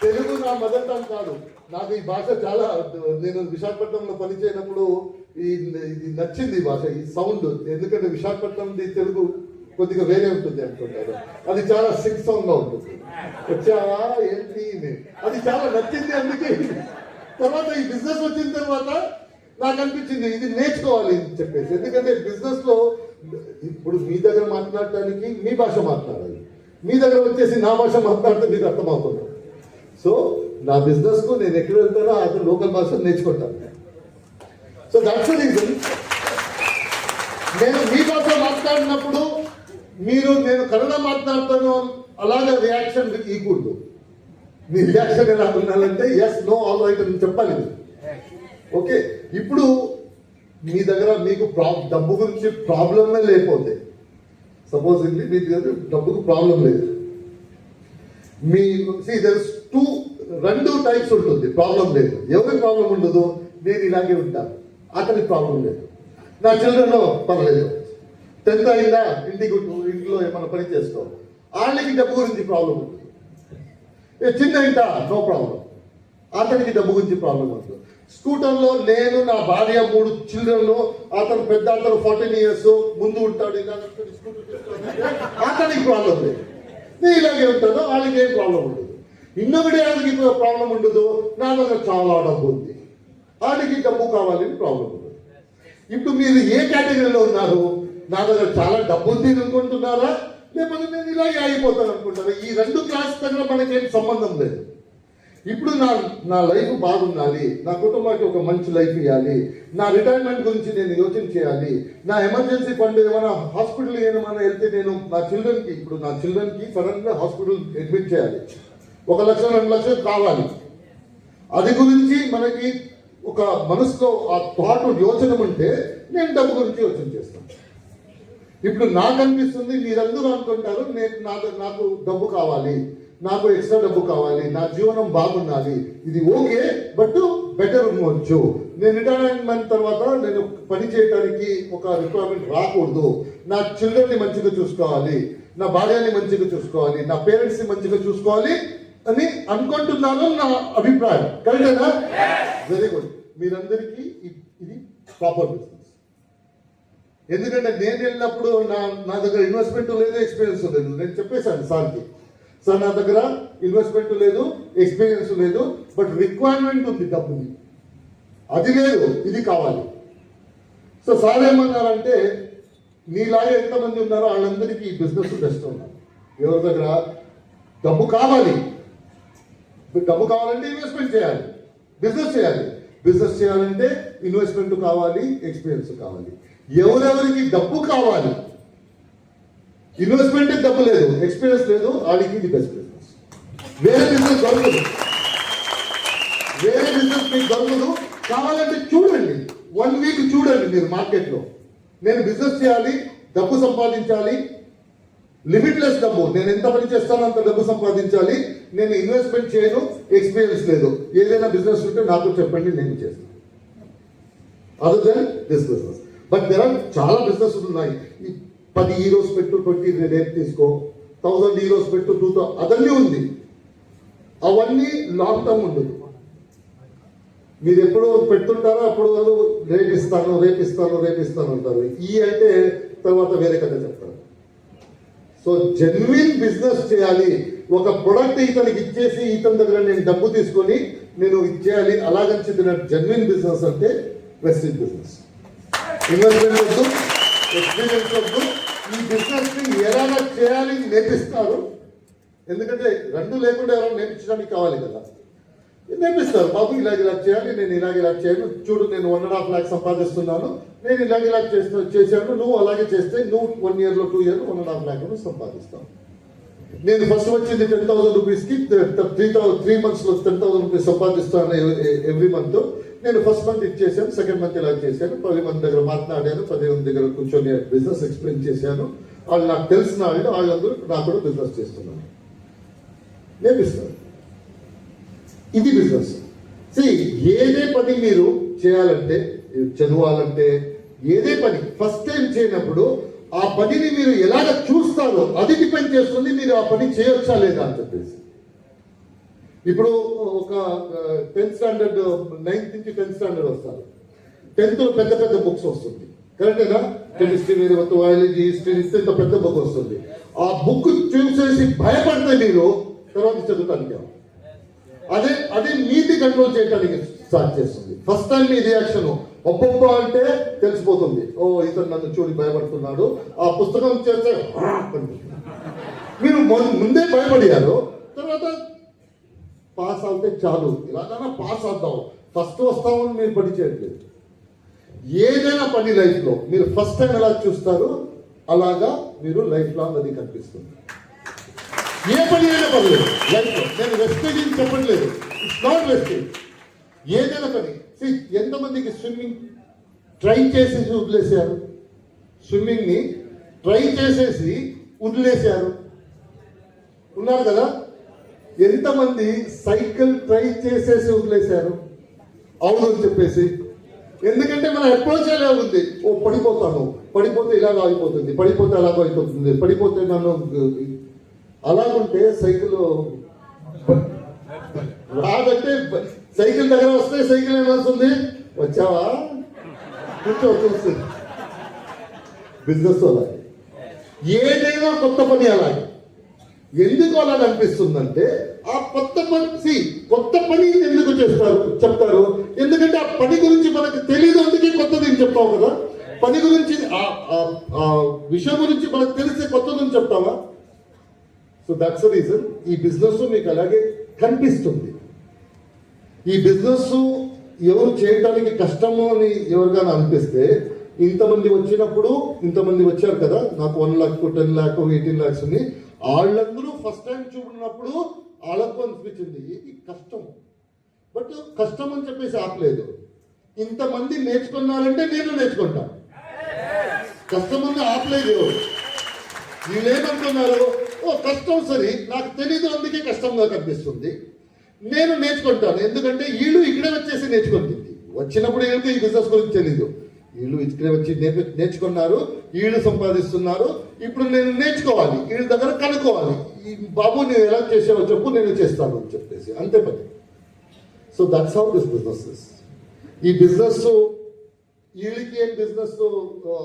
తెలుగు నా మదర్ టంగ్ కాదు. నాకు ఈ భాష చాలా, నేను విశాఖపట్నంలో పనిచేయనప్పుడు ఇది నచ్చింది ఈ భాష, ఈ సౌండ్. ఎందుకంటే విశాఖపట్నంది తెలుగు కొద్దిగా వేరే ఉంటుంది అనుకుంటారు. అది చాలా సిక్ సాంగ్ గా ఉంటుంది. వచ్చావా ఏంటి, అది చాలా నచ్చింది. అందుకే తర్వాత ఈ బిజినెస్ వచ్చిన తర్వాత నాకు అనిపించింది ఇది నేర్చుకోవాలి అని చెప్పేసి. ఎందుకంటే బిజినెస్ లో ఇప్పుడు మీ దగ్గర మాట్లాడటానికి మీ భాష మాట్లాడాలి, మీ దగ్గర వచ్చేసి నా భాష మాట్లాడితే మీకు అర్థమవుతుంది. సో నా బిజినెస్ కు నేను ఎక్కడ వెళ్తానో అతను లోకల్ భాష నేర్చుకుంటాను. So that's the reason. నేను మీ భాష మాట్లాడినప్పుడు మీరు, నేను కన్నడ మాట్లాడతాను అలాగే రియాక్షన్ ఇవ్వకూడదు. మీ రియాక్షన్ ఎలా ఉండాలంటే ఎస్ నో ఆల్ రైట్ అని చెప్పాలి. ఓకే, ఇప్పుడు మీ దగ్గర మీకు డబ్బు గురించి ప్రాబ్లమే లేకపోతే, సపోజ్ మీ దగ్గర డబ్బుకు ప్రాబ్లం లేదు, మీకు రెండు టైప్స్ ఉంటుంది. ప్రాబ్లం లేదు, ఎవరికి ప్రాబ్లం ఉండదు? నేను ఇలాగే ఉంటాను, అతనికి ప్రాబ్లం లేదు. నా చిల్డ్రన్లో పర్లేదు, 10th అయిందా ఇంట్లో ఏమైనా పని చేసుకోవాలి, వాళ్ళకి డబ్బు గురించి ప్రాబ్లం ఉంటుంది. చిన్న ఇంట నో ప్రాబ్లం, అతనికి డబ్బు గురించి ప్రాబ్లం ఉంటుంది. స్కూటర్లో నేను, నా భార్య, 3 చిల్డ్రన్లు, అతను పెద్ద, అతను 14 years ముందు ఉంటాడు, అతనికి ప్రాబ్లం లేదు. నేను ఇలాగే ఉంటాను, వాళ్ళకి ఏం ప్రాబ్లం ఉండదు. ఇంకొకటి వాళ్ళకి ప్రాబ్లం ఉండదు, నా దగ్గర చాలా డబ్బు ఉంది, వాళ్ళకి డబ్బు కావాలని ప్రాబ్లం ఉండదు. ఇప్పుడు మీరు ఏ కేటగిరీలో ఉన్నారు? నా దగ్గర చాలా డబ్బు ఉంది అనుకుంటున్నారా, లేకపోతే నేను ఇలాగే అయిపోతాను అనుకుంటారా? ఈ 2 క్లాస్ దగ్గర మనకేం సంబంధం లేదు. ఇప్పుడు నా లైఫ్ బాగుండాలి, నా కుటుంబానికి ఒక మంచి లైఫ్ ఇవ్వాలి, నా రిటైర్మెంట్ గురించి నేను యోచన చేయాలి, నా ఎమర్జెన్సీ ఫండ్ ఏమైనా హాస్పిటల్ ఏమైనా వెళ్తే నేను నా చిల్డ్రన్కి సడన్గా హాస్పిటల్ అడ్మిట్ చేయాలి, 1 లక్ష 2 లక్షలు కావాలి. అది గురించి మనకి ఒక మనసులో ఆ థాట్ యోచన ఉంటే నేను డబ్బు గురించి యోచన చేస్తాను. ఇప్పుడు నాకు అనిపిస్తుంది, మీరందరూ అనుకుంటారు నాకు డబ్బు కావాలి, నాకు ఎక్స్ట్రా డబ్బు కావాలి, నా జీవనం బాగుండాలి, ఇది ఓకే, బట్ బెటర్ ఉండవచ్చు. నేను రిటైర్మెంట్ తర్వాత నేను పని చేయడానికి ఒక రిక్వైర్మెంట్ రాకూడదు, నా చిల్డ్రన్ని మంచిగా చూసుకోవాలి, నా భార్యని మంచిగా చూసుకోవాలి, నా పేరెంట్స్ని మంచిగా చూసుకోవాలి అని అనుకుంటున్నాను. నా అభిప్రాయం కరెక్టేనా? Very good. మీరందరికీ ఇది ప్రాపర్ బిజినెస్. ఎందుకంటే నేను వెళ్ళినప్పుడు నా దగ్గర ఇన్వెస్ట్మెంట్ లేదు, ఎక్స్పీరియన్స్ లేదు. నేను చెప్పేశాను సార్కి, సార్ నా దగ్గర ఇన్వెస్ట్మెంట్ లేదు, ఎక్స్పీరియన్స్ లేదు, బట్ రిక్వైర్మెంట్ ఉంది డబ్బుని, అది లేదు, ఇది కావాలి. సో సార్ ఏమన్నారంటే, నీలాగే ఎంతమంది ఉన్నారో వాళ్ళందరికీ ఈ బిజినెస్ బెస్ట్ ఉన్నారు. ఎవరి దగ్గర డబ్బు కావాలి, డబ్బు కావాలంటే ఇన్వెస్ట్మెంట్ చేయాలి, బిజినెస్ చేయాలి. బిజినెస్ చేయాలంటే ఇన్వెస్ట్మెంట్ కావాలి, ఎక్స్పీరియన్స్ కావాలి. ఎవరెవరికి డబ్బు కావాలి, ఇన్వెస్ట్మెంట్ డబ్బు లేదు, ఎక్స్పీరియన్స్ లేదు, వాళ్ళకి ఇది బెస్ట్ బిజినెస్. వేరే బిజినెస్ దొరకదు, వేరే బిజినెస్ మీకు దొరకదు. కావాలంటే చూడండి, 1 వీక్ చూడండి మీరు మార్కెట్లో. నేను బిజినెస్ చేయాలి, డబ్బు సంపాదించాలి, లిమిట్లెస్ డబ్బు, నేను ఎంత పని చేస్తానో అంత డబ్బు సంపాదించాలి, నేను ఇన్వెస్ట్మెంట్ చేయను, ఎక్స్పీరియన్స్ లేదు, ఏదైనా బిజినెస్ ఉంటే నాకు చెప్పండి, నేను చేస్తాను. Other than this business. But there are చాలా బిజినెస్ ఉన్నాయి. 10 ఈరోస్ పెట్టు, 20 రేట్ తీసుకో, 1000 ఈరోస్ పెట్టు, 2000, అదన్నీ ఉంది. అవన్నీ లాంగ్ టర్మ్ ఉండదు. మీరు ఎప్పుడు పెడుతుంటారో అప్పుడు రేట్ ఇస్తాను, రేట్ ఇస్తాను, రేట్ ఇస్తాను అంటారు. అంటే తర్వాత వేరే కథ చెప్తారు. సో జెన్యున్ బిజినెస్ చేయాలి. ఒక ప్రొడక్ట్ ఇతనికి ఇచ్చేసి ఇతని దగ్గర నేను డబ్బు తీసుకొని నేను ఇచ్చేయాలి, అలాగని చెప్పిన జెన్యున్ బిజినెస్ అంటే ప్రెస్టీజ్ బిజినెస్. ఇన్వెస్ట్మెంట్ వద్దు, ఎక్స్పీరియన్స్ వద్దు. ఈ బిజినెస్ ని ఎలా చేయాలి నేర్పిస్తారు. ఎందుకంటే 2 లేకుండా ఎవరో నేర్పించడానికి కావాలి కదా, నేర్పిస్తారు. బాబు ఇలా చేయాలి, నేను ఇలా చేయను, చూడు నేను 1.5 లాక్ సంపాదిస్తున్నాను, నేను ఇలా చేశాను, నువ్వు అలాగే చేస్తే నువ్వు 1 ఇయర్లో 2 ఇయర్లో 1.5 లాక్ సంపాదిస్తావు. నేను ఫస్ట్ వచ్చింది 10,000 రూపీస్కి 3 monthsలో 10,000 రూపీస్ సంపాదిస్తాను ఎవ్రీ మంత్. నేను ఫస్ట్ మంత్ ఇచ్చేసాను, సెకండ్ మంత్ ఇలా చేశాను, 10 మంది దగ్గర మాట్లాడాను, 10 మంది దగ్గర కూర్చొని బిజినెస్ ఎక్స్ప్లెయిన్ చేశాను. వాళ్ళు నాకు తెలిసిన వాళ్ళందరూ నాకు కూడా బిజినెస్ చేస్తున్నాను, నేర్పిస్తాను. ఇది బిజినెస్. ఏదే పని మీరు చేయాలంటే, చదవాలంటే, ఏదే పని ఫస్ట్ టైం చేయనప్పుడు ఆ పనిని మీరు ఎలాగ చూస్తారో అది డిపెండ్ చేస్తుంది మీరు ఆ పని చేయొచ్చా లేదా అని చెప్పేసి. ఇప్పుడు ఒక 10th స్టాండర్డ్ 9th నుంచి 10th స్టాండర్డ్ వస్తారు. 10th పెద్ద పెద్ద బుక్స్ వస్తుంది, కరెక్టేనా? కెమిస్ట్రీ, బయాలజీ, హిస్టరీ, ఇంత పెద్ద బుక్ వస్తుంది. ఆ బుక్ చూసేసి భయపడితే మీరు తర్వాత చదువుతానికి అదే మీది కంట్రోల్ చేయడానికి స్టార్ట్ చేస్తుంది. ఫస్ట్ టైం మీ రియాక్షన్ ఒక్కొక్క అంటే తెలిసిపోతుంది, ఓ ఇతను నన్ను చూడి భయపడుతున్నాడు. ఆ పుస్తకం చేస్తే మీరు ముందే భయపడారు, తర్వాత పాస్ అవుతే చాలు, ఇలాగైనా పాస్ అవుతాం, ఫస్ట్ వస్తామని మీరు పని చేయట్లేదు. ఏదైనా పని లైఫ్లో మీరు ఫస్ట్ టైం ఎలా చూస్తారు అలాగా మీరు లైఫ్ లాంగ్ అది కనిపిస్తుంది. ఏ పని అయినా పర్లేదు లైఫ్లో, నేను వెస్టేజ్ చెప్పట్లేదు, ఇట్స్ నాట్ వెస్టేజ్. ఏదైనా పని. ఎంతమందికి స్విమ్మింగ్ ట్రై చేసేసి వదిలేశారు, స్విమ్మింగ్ని ట్రై చేసేసి వదిలేశారు, ఉన్నారు కదా? ఎంతమంది సైకిల్ ట్రై చేసేసి వదిలేశారు అవును అని చెప్పేసి? ఎందుకంటే మన అప్రోచ్ ఎలా ఉంది, ఓ పడిపోతాను, పడిపోతే ఇలాగ ఆగిపోతుంది, పడిపోతే అలాగ అయిపోతుంది, పడిపోతే నన్ను అలాగుంటే సైకిల్ రాదంటే సైకిల్ దగ్గర వస్తే సైకిల్ ఏమవుతుంది, వచ్చావా కూర్చో చూస్తుంది. బిజినెస్ అలాగే, ఏదైనా కొత్త పని అలాగే. ఎందుకు అలా అనిపిస్తుందంటే ఆ కొత్త పని ఎందుకు చెప్తారు? ఎందుకంటే ఆ పని గురించి మనకు తెలియదు, అందుకే కొత్తది చెప్తావు కదా. పని గురించి ఆ విషయం గురించి మనకు తెలిస్తే కొత్తదని చెప్తావా? సో దట్స్ ద రీజన్ ఈ బిజినెస్ మీకు అలాగే కనిపిస్తుంది. ఈ బిజినెస్ ఎవరు చేయడానికి కష్టము అని ఎవరికైనా అనిపిస్తే, ఇంతమంది వచ్చినప్పుడు ఇంతమంది వచ్చారు కదా, నాకు 1 lakh 10 lakh 18 lakhs ఉంది, వాళ్ళందరూ ఫస్ట్ టైం చూపినప్పుడు వాళ్ళకు అనిపించింది ఇది కష్టం. బట్ కష్టం అని చెప్పేసి ఆపలేదు. ఇంతమంది నేర్చుకున్నారంటే నేను నేర్చుకుంటాను. కష్టం అని ఆపలేదు. వీళ్ళేమనుకున్నారు, ఓ కష్టం సరే నాకు తెలీదు అందుకే కష్టంగా కనిపిస్తుంది, నేను నేర్చుకుంటాను. ఎందుకంటే వీళ్ళు ఇక్కడే వచ్చేసి నేర్చుకుంటుంది. వచ్చినప్పుడు ఏంటంటే ఈ బిజినెస్ గురించి తెలీదు, వీళ్ళు ఇక్కడే వచ్చి నేర్చుకున్నారు, వీళ్ళు సంపాదిస్తున్నారు, ఇప్పుడు నేను నేర్చుకోవాలి, వీళ్ళ దగ్గర కనుక్కోవాలి, ఈ బాబు నేను ఎలా చేసావో చెప్పు నేను చేస్తాను అని చెప్పేసి, అంతే పని. So that's how this business is. ఈ బిజినెస్ వీళ్ళకి ఏం బిజినెస్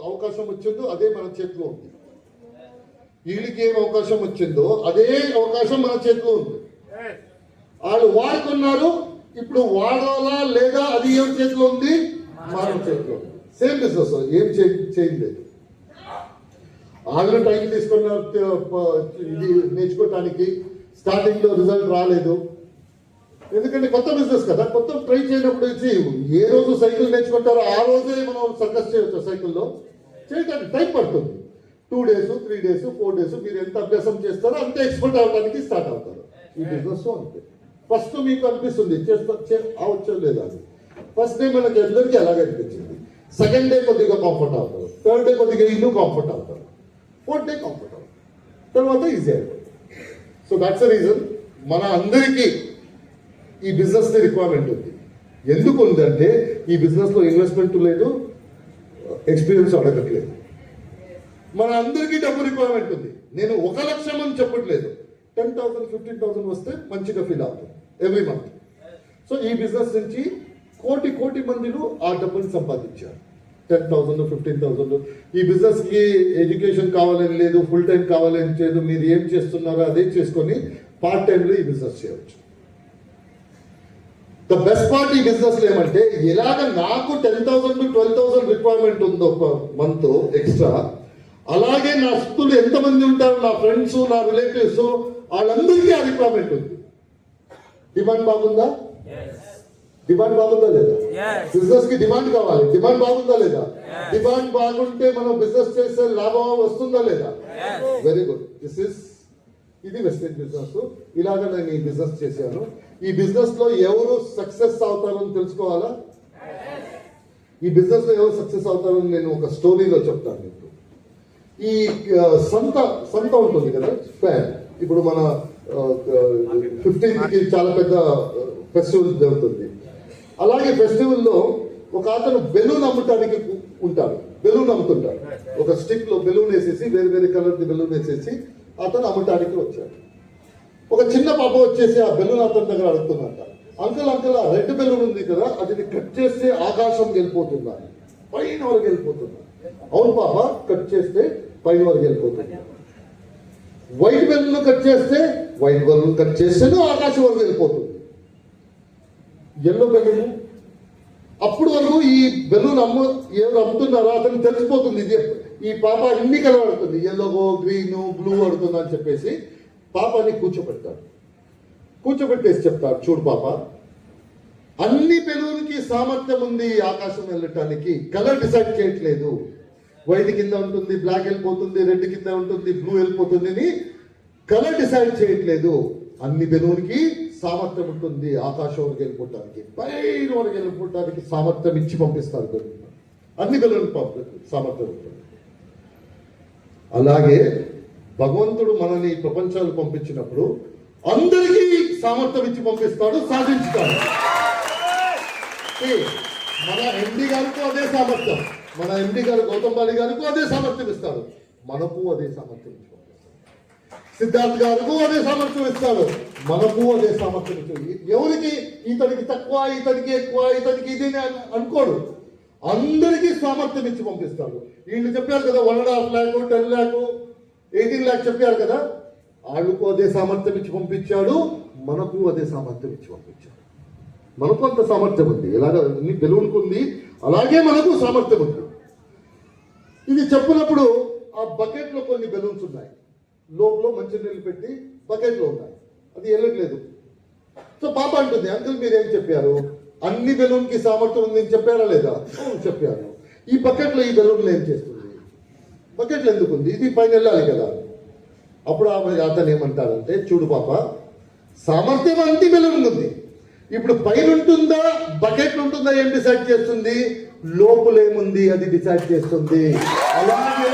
అవకాశం వచ్చిందో అదే మన చేతిలో ఉంది. వీళ్ళకి ఏం అవకాశం వచ్చిందో అదే అవకాశం మన చేతిలో ఉంది. వాళ్ళు వాడుకున్నారు, ఇప్పుడు వాడాలా లేదా అది ఏం చేతిలో ఉంది, మన చేతిలో ఉంది. సేమ్ బిజినెస్, ఏం చేయలేదు. వాళ్ళు టైం తీసుకున్న ఇది నేర్చుకోవటానికి, స్టార్టింగ్ లో రిజల్ట్ రాలేదు. ఎందుకంటే కొత్త బిజినెస్ కదా, కొత్త ట్రై చేయనప్పుడు ఏ రోజు సైకిల్ నేర్చుకుంటారో ఆ రోజే మనం సర్కస్ చేయవచ్చు. సైకిల్లో చేయడానికి టైం పడుతుంది. 2 days 3 days 4 days మీరు ఎంత అభ్యాసం చేస్తారో అంతే ఎక్స్పర్ట్ అవడానికి స్టార్ట్ అవుతారు. ఈ బిజినెస్ అంతే. ఫస్ట్ మీకు అనిపిస్తుంది అవచ్చో లేదా అని. ఫస్ట్ డే మనకి అందరికీ అలాగే అనిపించింది. సెకండ్ డే కొద్దిగా కంఫర్ట్ అవుతారు, థర్డ్ డే కొద్దిగా ఇల్లు కంఫర్ట్ అవుతారు, ఫోర్త్ డే కంఫర్ట్ అవుతారు, తర్వాత ఈజీ అయిపోతుంది. సో దట్స్ ద రీజన్ మన అందరికీ ఈ బిజినెస్ రిక్వైర్మెంట్ ఉంది. ఎందుకు ఉందంటే ఈ బిజినెస్ లో ఇన్వెస్ట్మెంట్ లేదు, ఎక్స్పీరియన్స్ అడగట్లేదు. మన అందరికీ డబ్బు రిక్వైర్మెంట్ ఉంది. నేను 1 లక్షం అని చెప్పట్లేదు, 10,000 15,000 వస్తే మంచిగా ఫీల్ అవుతుంది ఎవ్రీ మంత్. సో ఈ బిజినెస్ నుంచి కోటి మందిలో ఆ డబ్బుని సంపాదించారు. 10,000 15,000. ఈ బిజినెస్ కి ఎడ్యుకేషన్ కావాలని లేదు, ఫుల్ టైం కావాలని లేదు, మీరు ఏం చేస్తున్నారో అదే చేసుకొని పార్ట్ టైంలో ఈ బిజినెస్ చేయవచ్చు. ద బెస్ట్ పార్ట్ ఈ బిజినెస్ లో ఏమంటే, ఇలాగ నాకు 10,000 to 12,000 రిక్వైర్మెంట్ ఉందో ఒక మంత్ ఎక్స్ట్రా, అలాగే నా స్థులు ఎంతమంది ఉంటారు, నా ఫ్రెండ్స్ నా రిలేటివ్స్ వాళ్ళందరికీ ఆ రిక్వైర్మెంట్ ఉంది. డిమాండ్ బాగుందా? డిమాండ్ బాగుందా లేదా? బిజినెస్ కి డిమాండ్ కావాలి. డిమాండ్ బాగుందా లేదా? డిమాండ్ బాగుంటే మనం బిజినెస్ చేసే లాభం వస్తుందా లేదా? Very good. ఇది వెస్టేజ్ బిజినెస్. ఇలాగ నేను ఈ బిజినెస్ చేశాను. ఈ బిజినెస్ లో ఎవరు సక్సెస్ అవుతారని తెలుసుకోవాలా? ఈ బిజినెస్ లో ఎవరు సక్సెస్ అవుతారని నేను ఒక స్టోరీలో చెప్తాను మీకు. ఈ సంత ఉంటుంది కదా, ఫ్యాన్. ఇప్పుడు మన 15th కి చాలా పెద్ద ఫెస్టివల్ జరుగుతుంది. అలాగే ఫెస్టివల్లో ఒక అతను బెలూన్ అమ్మటానికి ఉంటాడు, బెలూన్ అమ్ముతుంటాడు. ఒక స్టిక్ లో బెలూన్ వేసేసి, వేరే వేరే కలర్ బెలూన్ వేసేసి అతను అమ్మటానికి వచ్చాడు. ఒక చిన్న పాప వచ్చేసి ఆ బెలూన్ అతని దగ్గర అడుగుతున్నట్ట, అంకుల్ ఆ రెడ్ బెలూన్ ఉంది కదా, అది కట్ చేస్తే ఆకాశం వెళ్ళిపోతుందా, పైన వరకు వెళ్ళిపోతుందా? అవును పాప, కట్ చేస్తే పైన వరకు వెళ్ళిపోతుంది. వైట్ బెలూన్ కట్ చేస్తే ఆకాశం వరకు వెళ్ళిపోతుంది. ఎల్లో బెలూన్ అప్పుడు వరకు ఈ బెలూన్ ఎవరు అమ్ముతున్నారో అతను తెలిసిపోతుంది, ఇది ఈ పాప అన్ని కలబడుతుంది, ఎల్లో గ్రీన్ బ్లూ అడుతుంది అని చెప్పేసి పాపని కూర్చోబెట్టేసి చెప్తాడు, చూడు పాప, అన్ని బెలూన్కి సామర్థ్యం ఉంది ఆకాశం వెళ్ళటానికి, కలర్ డిసైడ్ చేయట్లేదు. వైట్ కింద ఉంటుంది, బ్లాక్ వెళ్ళిపోతుంది, రెడ్ కింద ఉంటుంది, బ్లూ వెళ్ళిపోతుంది అని కలర్ డిసైడ్ చేయట్లేదు. అన్ని బెలూన్కి సామర్థ్యం ఉంటుంది ఆకాశం వరకు వెళ్ళిపోవటానికి, పైన వరకు వెళ్ళిపోవటానికి సామర్థ్యం ఇచ్చి పంపిస్తారు బెలూన్. అన్ని బెలూన్ సామర్థ్యం ఉంటుంది. అలాగే భగవంతుడు మనని ప్రపంచాలు పంపించినప్పుడు అందరికీ సామర్థ్యం ఇచ్చి పంపిస్తాడు, సాధించుతాడు. మన ఎండి గారికి అదే సామర్థ్యం, మన ఎండి గారు గౌతమ్ బాలి గారికి అదే సామర్థ్యం ఇస్తాడు, మనకు అదే సామర్థ్యం ఇచ్చి పంపిస్తాడు. సిద్ధార్థ్ గారికి అదే సామర్థ్యం ఇస్తాడు, మనకు అదే సామర్థ్యం ఇస్తాడు. ఎవరికి ఇతనికి తక్కువ, ఇతనికి ఎక్కువ, ఇతనికి ఇది అనుకోడు, అందరికీ సామర్థ్యం ఇచ్చి పంపిస్తాడు. వీళ్ళు చెప్పారు కదా 1.5 lakh 10 lakh 18 lakh చెప్పారు కదా, వాళ్ళకు అదే సామర్థ్యం ఇచ్చి పంపించాడు, మనకు అదే సామర్థ్యం ఇచ్చి పంపించాడు. మనకు అంత సామర్థ్యం ఉంది, ఎలాగ బెలూన్కు ఉంది అలాగే మనకు సామర్థ్యం ఉంది. ఇది చెప్పినప్పుడు ఆ బకెట్లో కొన్ని బెలూన్స్ ఉన్నాయి, లోపల మంచినీళ్ళు పెట్టి బకెట్లో ఉన్నాయి, అది వెళ్ళట్లేదు. సో పాప అంటుంది, అంకుల్ మీరేం చెప్పారు, అన్ని బెలూన్కి సామర్థ్యం ఉందని చెప్పారా లేదా? అవును చెప్పాను. ఈ బకెట్లో ఈ బెలూన్లు ఏం చేస్తుంది, బకెట్లు ఎందుకు ఉంది, ఇది పైన వెళ్ళాలి కదా. అప్పుడు అతను ఏమంటాడంటే, చూడు పాప, సామర్థ్యం అంతి బెలూన్ ఉంది, ఇప్పుడు పైన ఉంటుందా బకెట్ ఉంటుందా ఏం డిసైడ్ చేస్తుంది, లోపలేముంది అది డిసైడ్ చేస్తుంది. అలాగే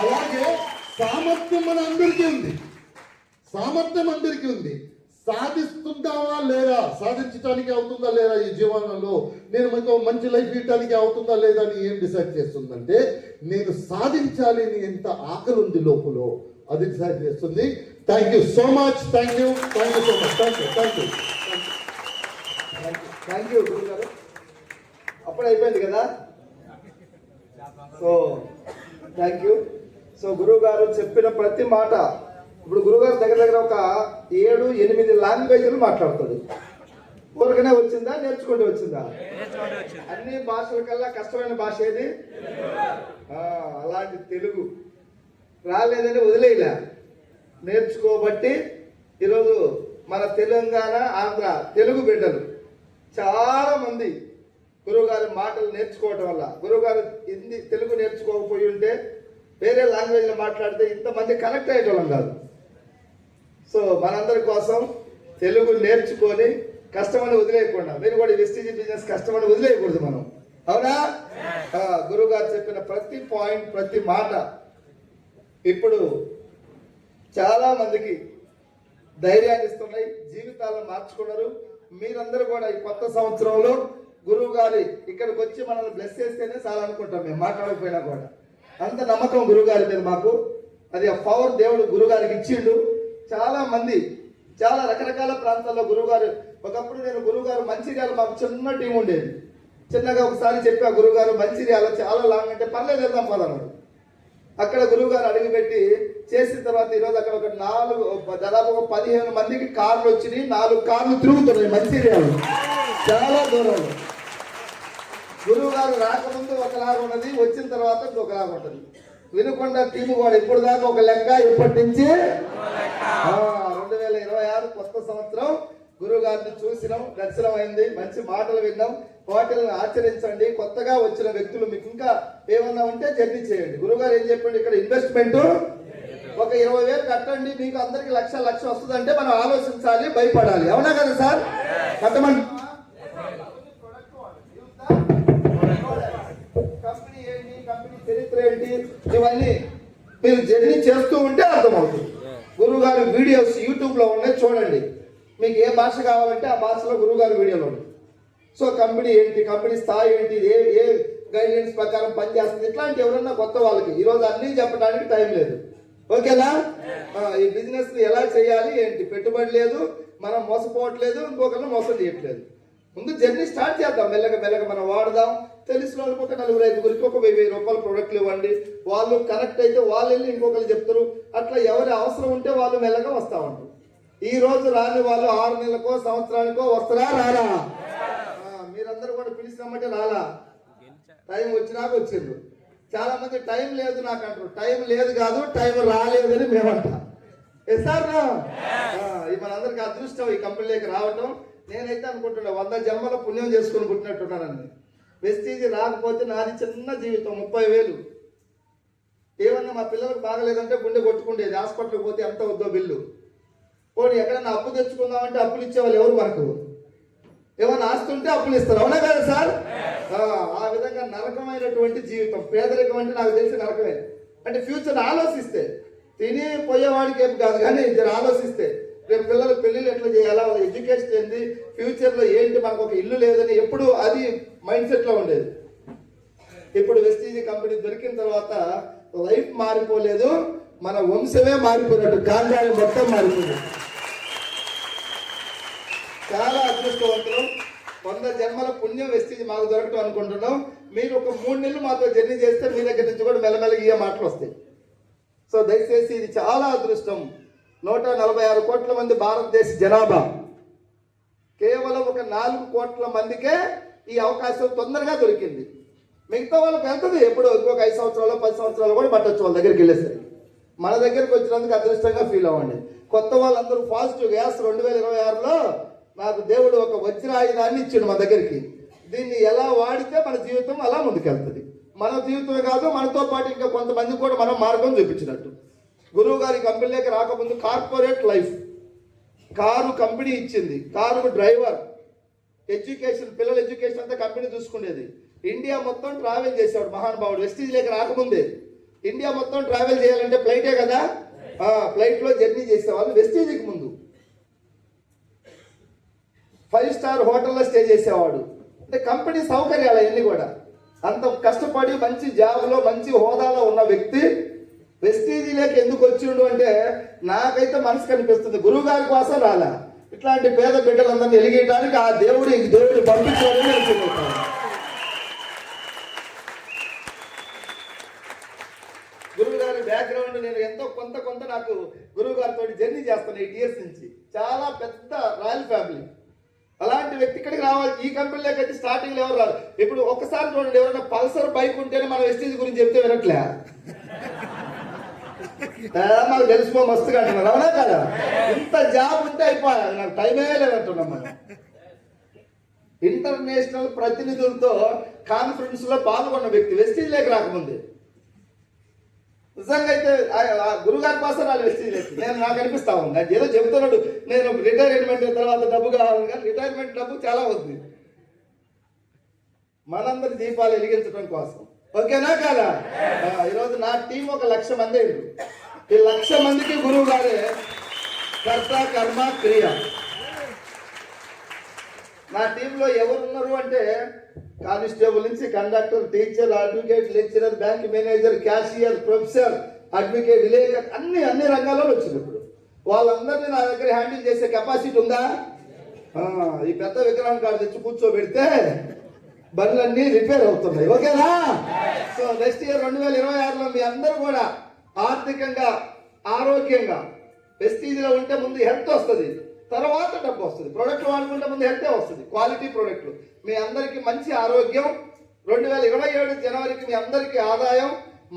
అలాగే సామర్థ్యం మన అందరికీ ఉంది, సామర్థ్యం అందరికీ ఉంది. సాధిస్తుంటావా లేదా, సాధించడానికి అవుతుందా లేదా, ఈ జీవనంలో నేను మీకు మంచి లైఫ్ ఇవ్వడానికి అవుతుందా లేదా అని ఏం డిసైడ్ చేస్తుందంటే, నేను సాధించాలి అని ఎంత ఆకలి ఉంది లోపల అది డిసైడ్ చేస్తుంది. Thank you so much, thank you so much, thank you గురువు గారు. అప్పుడు అయిపోయింది కదా. So thank you. సో గురువు గారు చెప్పిన ప్రతి మాట, ఇప్పుడు గురుగారు దగ్గర ఒక 7-8 లాంగ్వేజ్లు మాట్లాడతాడు. ఊరికనే వచ్చిందా, నేర్చుకుంటూ వచ్చిందా? అన్ని భాషల కల్లా కష్టమైన భాష ఏది? అలాంటి తెలుగు రాలేదని వదిలేయలే, నేర్చుకోబట్టి ఈరోజు మన తెలంగాణ, ఆంధ్ర తెలుగు బిడ్డలు చాలా మంది గురువుగారి మాటలు నేర్చుకోవడం వల్ల, గురువుగారు హిందీ తెలుగు నేర్చుకోకపోయి ఉంటే వేరే లాంగ్వేజ్లో మాట్లాడితే ఇంతమంది కనెక్ట్ అయ్యేటోళ్ళం కాదు. సో మనందరి కోసం తెలుగు నేర్చుకొని కష్టమని వదిలేయకుండా, మీరు కూడా వెస్టీజ్ బిజినెస్ కష్టమని వదిలేయకూడదు మనం, అవునా? గురువు గారు చెప్పిన ప్రతి పాయింట్, ప్రతి మాట ఇప్పుడు చాలా మందికి ధైర్యాన్ని ఇస్తున్నాయి, జీవితాలను మార్చుకున్నారు. మీరందరూ కూడా ఈ కొత్త సంవత్సరంలో గురువు గారి ఇక్కడికి వచ్చి మనల్ని బ్లెస్ చేస్తేనే చాలా అనుకుంటాం, మేము మాట్లాడకపోయినా కూడా. అంత నమ్మకం గురువు గారి మీద మాకు, అది ఆ పవర్ దేవుడు గురువు గారికి ఇచ్చిండు. చాలా మంది చాలా రకరకాల ప్రాంతాల్లో గురువుగారు, ఒకప్పుడు నేను గురువుగారు మంచిర్యాల, మాకు చిన్న టీం ఉండేది, చిన్నగా ఒకసారి చెప్పా గురువుగారు మంచిర్యాల చాలా లాంగ్ అంటే పర్లేదు వెళ్దాం పదన్నాడు. అక్కడ గురువుగారు అడుగుపెట్టి చేసిన తర్వాత ఈరోజు అక్కడ ఒక దాదాపు 15 మందికి కార్లు వచ్చినాయి, 4 కార్లు తిరుగుతున్నాయి మంచిర్యాల, చాలా దూరంలో. గురువు గారు రాకముందు ఒకలాగా ఉన్నది, వచ్చిన తర్వాత ఇంకొకలాగా ఉంటుంది. వినుకొండ టీము కూడా ఇప్పుడు దాకా ఒక లెక్క, ఇప్పటి నుంచి 2026 కొత్త సంవత్సరం గురువు గారిని చూసినాం, దర్శనం అయింది, మంచి మాటలు విన్నాం. వాటిని ఆచరించండి. కొత్తగా వచ్చిన వ్యక్తులు మీకు ఇంకా ఏమన్నా ఉంటే జర్నీ చేయండి. గురువు గారు ఏం చెప్పండి, ఇక్కడ ఇన్వెస్ట్మెంట్ ఒక 20,000 కట్టండి, మీకు అందరికి లక్ష వస్తుందంటే మనం ఆలోచించాలి, భయపడాలి, అవునా కదా సార్? కట్టమండి. కంపెనీ ఏంటి, కంపెనీ చరిత్ర ఏంటి, ఇవన్నీ మీరు జర్నీ చేస్తూ ఉంటే అర్థమవుతుంది. గురువు గారి వీడియోస్ యూట్యూబ్లో ఉన్నాయి, చూడండి. మీకు ఏ భాష కావాలంటే ఆ భాషలో గురువు గారి వీడియోలు ఉన్నాయి. సో కంపెనీ ఏంటి, కంపెనీ స్థాయి ఏంటి, ఏ గైడ్లైన్స్ ప్రకారం పనిచేస్తుంది, ఇట్లాంటి ఎవరన్నా కొత్త వాళ్ళకి ఈరోజు అన్నీ చెప్పడానికి టైం లేదు, ఓకేనా? ఈ బిజినెస్ ఎలా చేయాలి ఏంటి, పెట్టుబడి లేదు, మనం మోసపోవట్లేదు, ఇంకొకరిని మోసం చేయట్లేదు. ముందు జర్నీ స్టార్ట్ చేద్దాం, మెల్లగా మనం వాడదాం. తెలిసిన వాళ్ళకి ఒక 4-5 ఒక 1000 రూపాయలు ప్రొడక్ట్లు ఇవ్వండి, వాళ్ళు కనెక్ట్ అయితే వాళ్ళు వెళ్ళి ఇంకొకరు చెప్తారు. అట్లా ఎవరి అవసరం ఉంటే వాళ్ళు మెల్లగా వస్తూ ఉంటారు. ఈ రోజు రాని వాళ్ళు 6 నెలలకో సంవత్సరానికో వస్తారా రారా? మీరందరూ కూడా పిలిచినమ్మంటే రాలా, టైం వచ్చినాక వచ్చిండ్రు. చాలా మంది టైం లేదు నాకు అంటారు. టైం లేదు కాదు, టైం రాలేదని మేమంటాం. సార్ ఇది మనందరికి అదృష్టం ఈ కంపెనీలోకి రావటం. నేనైతే అనుకుంటున్నా 100 జన్మల పుణ్యం చేసుకుని పుట్టినట్టున్నానని. వెస్టీజ్ రాకపోతే నాది చిన్న జీవితం 30,000. ఏమన్నా మా పిల్లలకు బాగలేదంటే గుండె కొట్టుకుండేది, హాస్పిటల్కి పోతే ఎంత వద్దో బిల్లు. పోనీ ఎక్కడన్నా అప్పు తెచ్చుకుందామంటే అప్పులు ఇచ్చేవాళ్ళు ఎవరు మనకు? ఏమన్నా ఆస్తుంటే అప్పులు ఇస్తారు, అవునా కదా సార్? ఆ విధంగా నరకమైనటువంటి జీవితం. పేదరికం అంటే నాకు తెలిసి నరకమే. అంటే ఫ్యూచర్ ఆలోచిస్తే, తిని పోయేవాడికి ఏం కాదు, కానీ జర ఆలోచిస్తే రేపు పిల్లల పెళ్ళిళ్ళు ఎట్లా చేయాలా, వాళ్ళ ఎడ్యుకేషన్ ఏంటి, ఫ్యూచర్లో ఏంటి, మనకు ఒక ఇల్లు లేదని ఎప్పుడు అది మైండ్ సెట్లో ఉండేది. ఇప్పుడు వెస్టీజ్ కంపెనీ దొరికిన తర్వాత లైఫ్ మారిపోలేదు, మన వంశమే మారిపోయినట్టు, గాంధారి మొత్తం మారిపోయింది. చాలా అదృష్టవంతులు. 100 జన్మల పుణ్యం వెస్టీజ్ మాకు దొరకటం అనుకుంటున్నాం. మీరు ఒక 3 నెలలు మాతో జర్నీ చేస్తే మీ దగ్గర నుంచి కూడా మెల్లమెల్లగా ఇవే మాటలు వస్తాయి. సో దయచేసి ఇది చాలా అదృష్టం. 146 కోట్ల మంది భారతదేశ జనాభా, కేవలం ఒక 4 కోట్ల మందికే ఈ అవకాశం తొందరగా దొరికింది. మిగతా వాళ్ళకి వెళ్తుంది ఎప్పుడు ఇంకొక 5 సంవత్సరాలు 10 సంవత్సరాలు కూడా పట్టొచ్చు వాళ్ళ దగ్గరికి వెళ్ళేసరికి. మన దగ్గరికి వచ్చినందుకు అదృష్టంగా ఫీల్ అవ్వండి. కొత్త వాళ్ళందరూ పాజిటివ్ గ్యాస్ 2026లో నాకు దేవుడు ఒక వజ్రాయుధాన్ని ఇచ్చిండు మా దగ్గరికి. దీన్ని ఎలా వాడితే మన జీవితం అలా ముందుకెళ్తుంది. మన జీవితమే కాదు, మనతో పాటు ఇంకా కొంతమంది కూడా మనం మార్గం చూపించినట్టు. గురువు గారి కంపెనీలోకి రాకముందు కార్పొరేట్ లైఫ్, కారు కంపెనీ ఇచ్చింది, కారు డ్రైవర్, ఎడ్యుకేషన్, పిల్లల ఎడ్యుకేషన్ అంతా కంపెనీ చూసుకునేది. ఇండియా మొత్తం ట్రావెల్ చేసేవాడు మహానుభావుడు. వెస్టీజ్లోకి రాకముందే ఇండియా మొత్తం ట్రావెల్ చేయాలంటే ఫ్లైటే కదా, ఫ్లైట్లో జర్నీ చేసేవాళ్ళు. వెస్టీజ్కి ముందు 5 స్టార్ హోటల్లో స్టే చేసేవాడు. అంటే కంపెనీ సౌకర్యాలు అవన్నీ కూడా. అంత కష్టపడి మంచి జాబ్లో మంచి హోదాలో ఉన్న వ్యక్తి వెస్టీజీలోకి ఎందుకు వచ్చిండు అంటే నాకైతే మనసు కనిపిస్తుంది, గురువు గారి కోసం రాలా, ఇట్లాంటి పేద బిడ్డలందరినీ ఎలిగేయడానికి ఆ దేవుడు పంపించాలని నేను చెప్తాను. గురువు గారి బ్యాక్గ్రౌండ్ నేను ఎంతో కొంత నాకు గురువు గారితో జర్నీ చేస్తాను 8 years నుంచి. చాలా పెద్ద రాయల్ ఫ్యామిలీ. అలాంటి వ్యక్తి ఇక్కడికి రావాలి. ఈ కంపెనీలోకి వచ్చి స్టార్టింగ్లో ఎవరు రారు. ఇప్పుడు ఒక్కసారి చూడండి, ఎవరైనా పల్సర్ బైక్ ఉంటేనే మన వెస్టీజ్ గురించి చెప్తే వినట్లే, మాకు తెలిసిపో మస్తుగా అంటున్నారు, అవునా కదా? ఇంత జాబ్ ఉంటే అయిపోయాలి, నాకు టైమే లేదంటున్నాం. మనం ఇంటర్నేషనల్ ప్రతినిధులతో కాన్ఫరెన్స్ లో పాల్గొన్న వ్యక్తి వెస్టీజ్లోకి రాకముందే. నిజంగా అయితే గురుగారి కోసం రాలి వెస్టీజ్లోకి నేను నాకు అనిపిస్తా ఉంది. ఏదో చెబుతున్నాడు నేను రిటైర్మెంట్ తర్వాత డబ్బు కావాలి, కానీ రిటైర్మెంట్ డబ్బు చాలా ఉంది మనందరి దీపాలు వెలిగించడం కోసం. ఓకేనా కాదా? ఈరోజు నా టీం 1,00,000 మంది. ఈ 1,00,000 మందికి గురువు గారే కర్త కర్మ క్రియ. నా టీంలో ఎవరున్నారు అంటే కానిస్టేబుల్ నుంచి conductor, teacher, advocate, lecturer, bank manager, cashier, professor, advocate, విలేకర్, అన్ని రంగాల్లో వచ్చింది. ఇప్పుడు వాళ్ళందరినీ నా దగ్గర హ్యాండిల్ చేసే కెపాసిటీ ఉందా? ఈ పెద్ద విగ్రహం కాడ తెచ్చి కూర్చోబెడితే బండ్లన్నీ రిపేర్ అవుతున్నాయి. ఓకేనా? సో నెక్స్ట్ ఇయర్ 2026లో మీ అందరూ కూడా ఆర్థికంగా ఆరోగ్యంగా వెస్టీజ్లో ఉంటే ముందు హెల్త్ వస్తుంది, తర్వాత డబ్బు వస్తుంది. ప్రొడక్ట్లు వాడుకుంటే ముందు హెల్తే వస్తుంది, క్వాలిటీ ప్రొడక్ట్లు. మీ అందరికీ మంచి ఆరోగ్యం. 2027 జనవరికి మీ అందరికీ ఆదాయం.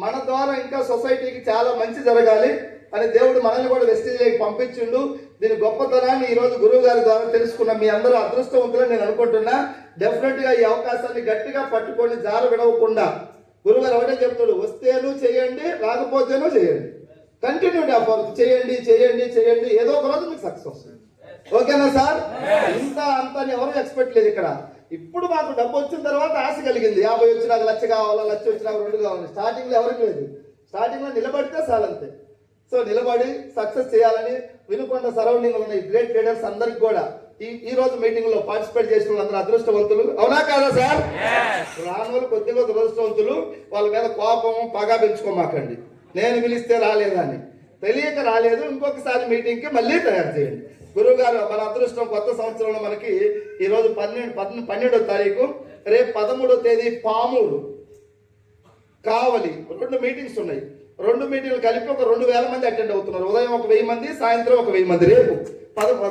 మన ద్వారా ఇంకా సొసైటీకి చాలా మంచి జరగాలి అని దేవుడు మనల్ని కూడా వెస్టీజ్లోకి పంపించిండు. దీని గొప్పతనాన్ని ఈరోజు గురువు గారి ద్వారా తెలుసుకున్న మీ అందరూ అదృష్టవంతులని నేను అనుకుంటున్నా. డెఫినెట్గా ఈ అవకాశాన్ని గట్టిగా పట్టుకొని జార విడవకుండా గురువు గారు ఒకటే చెప్తాడు, వస్తేనూ చేయండి, రాకపోతేనూ చేయండి, కంటిన్యూటీ ఆఫ్ వర్క్ చేయండి చేయండి చేయండి, ఏదో ఒక రోజు మీకు సక్సెస్ వస్తుంది. ఓకేనా సార్? అంత ఎవరు ఎక్స్పెక్ట్ లేదు ఇక్కడ. ఇప్పుడు మాకు డబ్బు వచ్చిన తర్వాత ఆశ కలిగింది. 50 వచ్చినాక 1,00,000 కావాలా, 1,00,000 వచ్చినాక 2 కావాలి. స్టార్టింగ్లో ఎవరికి లేదు. స్టార్టింగ్లో నిలబడితే చాలంతే. సో నిలబడి సక్సెస్ చేయాలని వినుకొండ సరౌండింగ్ ఉన్న ఈ గ్రేట్ లీడర్స్ అందరికి కూడా ఈ రోజు మీటింగ్ లో పార్టిసిపేట్ చేసిన వాళ్ళందరూ అదృష్టవంతులు. అవునా కాదా సార్? రాని వాళ్ళు కొద్దిగా దురదృష్టవంతులు. వాళ్ళ మీద కోపం పగ పెంచుకోమాకండి. నేను పిలిస్తే రాలేదని, తెలియక రాలేదు, ఇంకొకసారి మీటింగ్కి మళ్ళీ తయారు చేయండి. గురువు గారు మన అదృష్టం కొత్త సంవత్సరంలో మనకి ఈరోజు 12వ తారీఖు, రేపు 13వ తేదీ పామూరు, కావలి 2 మీటింగ్స్ ఉన్నాయి. 2 మీటింగ్లు కలిపి ఒక 2,000 మంది అటెండ్ అవుతున్నారు. ఉదయం 1,000 మంది, సాయంత్రం 1,000 మంది. రేపు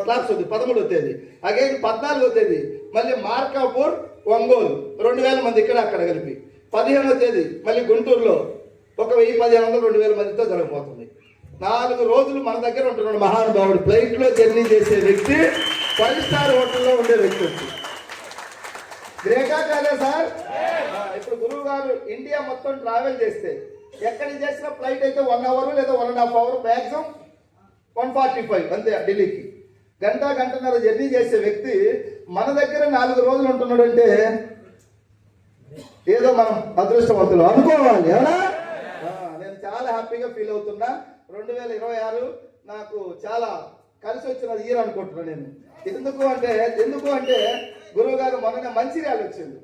క్లాస్ ఉంది 13వ తేదీ. అగైన్ 14వ తేదీ మళ్ళీ మార్కాపూర్, ఒంగోలు 2,000 మంది ఇక్కడ అక్కడ కలిపి. 15వ తేదీ మళ్ళీ గుంటూరులో 1,000-1,500 2,000 మందితో జరగబోతుంది. 4 రోజులు మన దగ్గర ఉంటున్నాడు మహానుభావుడు. ఫ్లైట్లో జర్నీ చేసే వ్యక్తి, 5 స్టార్ హోటల్లో ఉండే వ్యక్తి. గ్రేటా కాదా సార్? ఇప్పుడు గురువు గారు ఇండియా మొత్తం ట్రావెల్ చేస్తే ఎక్కడికి చేసిన ఫ్లైట్ అయితే 1 hour లేదా 1.5 hour, మ్యాక్సిమం 145 అంతే. ఢిల్లీకి గంటన్నర జర్నీ చేసే వ్యక్తి మన దగ్గర 4 రోజులు ఉంటున్నాడు అంటే ఏదో మనం అదృష్టవంతులు అనుకోవాలి. అవునా? నేను చాలా హ్యాపీగా ఫీల్ అవుతున్నా. 2026 నాకు చాలా కలిసి వచ్చిన ఇయర్ అనుకుంటున్నాను నేను. ఎందుకు అంటే గురువు గారు మొన్న మంచిర్యాల వచ్చింది.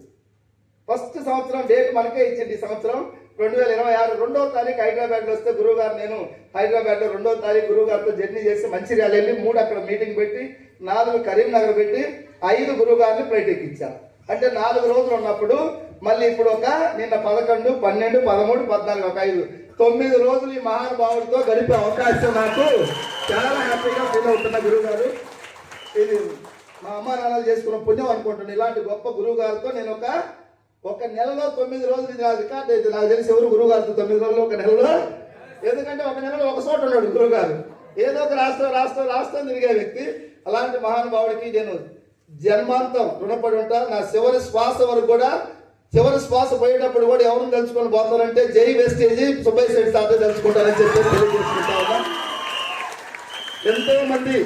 ఫస్ట్ సంవత్సరం డేట్ మనకే ఇచ్చింది. ఈ సంవత్సరం 2026 2వ తారీఖు హైదరాబాద్లో వస్తే గురువు గారు, నేను హైదరాబాద్లో 2వ తారీఖు గురువు గారితో జర్నీ చేసి మంచిర్యాల వెళ్ళి 3 అక్కడ మీటింగ్ పెట్టి 4 కరీంనగర్ పెట్టి 5 గురువు గారిని ఫ్లైట్ ఎక్కించాను. అంటే 4 రోజులు ఉన్నప్పుడు మళ్ళీ ఇప్పుడు నిన్న 11, 12, 13, 14 ఒక 5, 9 రోజులు ఈ మహానుభావుడితో గడిపే అవకాశం నాకు చాలా హ్యాపీగా ఫీల్ అవుతున్నా. గురువు గారు, ఇది మా అమ్మ నాన్నలు చేసుకున్న పుణ్యం అనుకుంటున్నాను. ఇలాంటి గొప్ప గురువు గారితో నేను ఒక నెలలో 9 రోజులు, ఇది నాకు రికార్డ్ అయితే నాకు తెలిసి ఎవరు గురువు గారితో 9 రోజులు ఒక నెలలో. ఎందుకంటే ఒక నెలలో ఒక చోట ఉన్నాడు గురువు గారు. ఏదో ఒక రాష్ట్రం తిరిగే వ్యక్తి. అలాంటి మహానుభావుడికి నేను జన్మాంతం రుణపడి ఉంటా. నా చివరి శ్వాస వరకు కూడా, చివరి శ్వాస పోయేటప్పుడు కూడా ఎవరిని తెలుసుకొని పోతారంటే జై వెస్టేజ్ సుబ్బయ్య శెట్టి సార్తో తెలుసుకుంటారని చెప్పి తెలియజేసుకుంటా ఉన్నా. ఎంతో మంది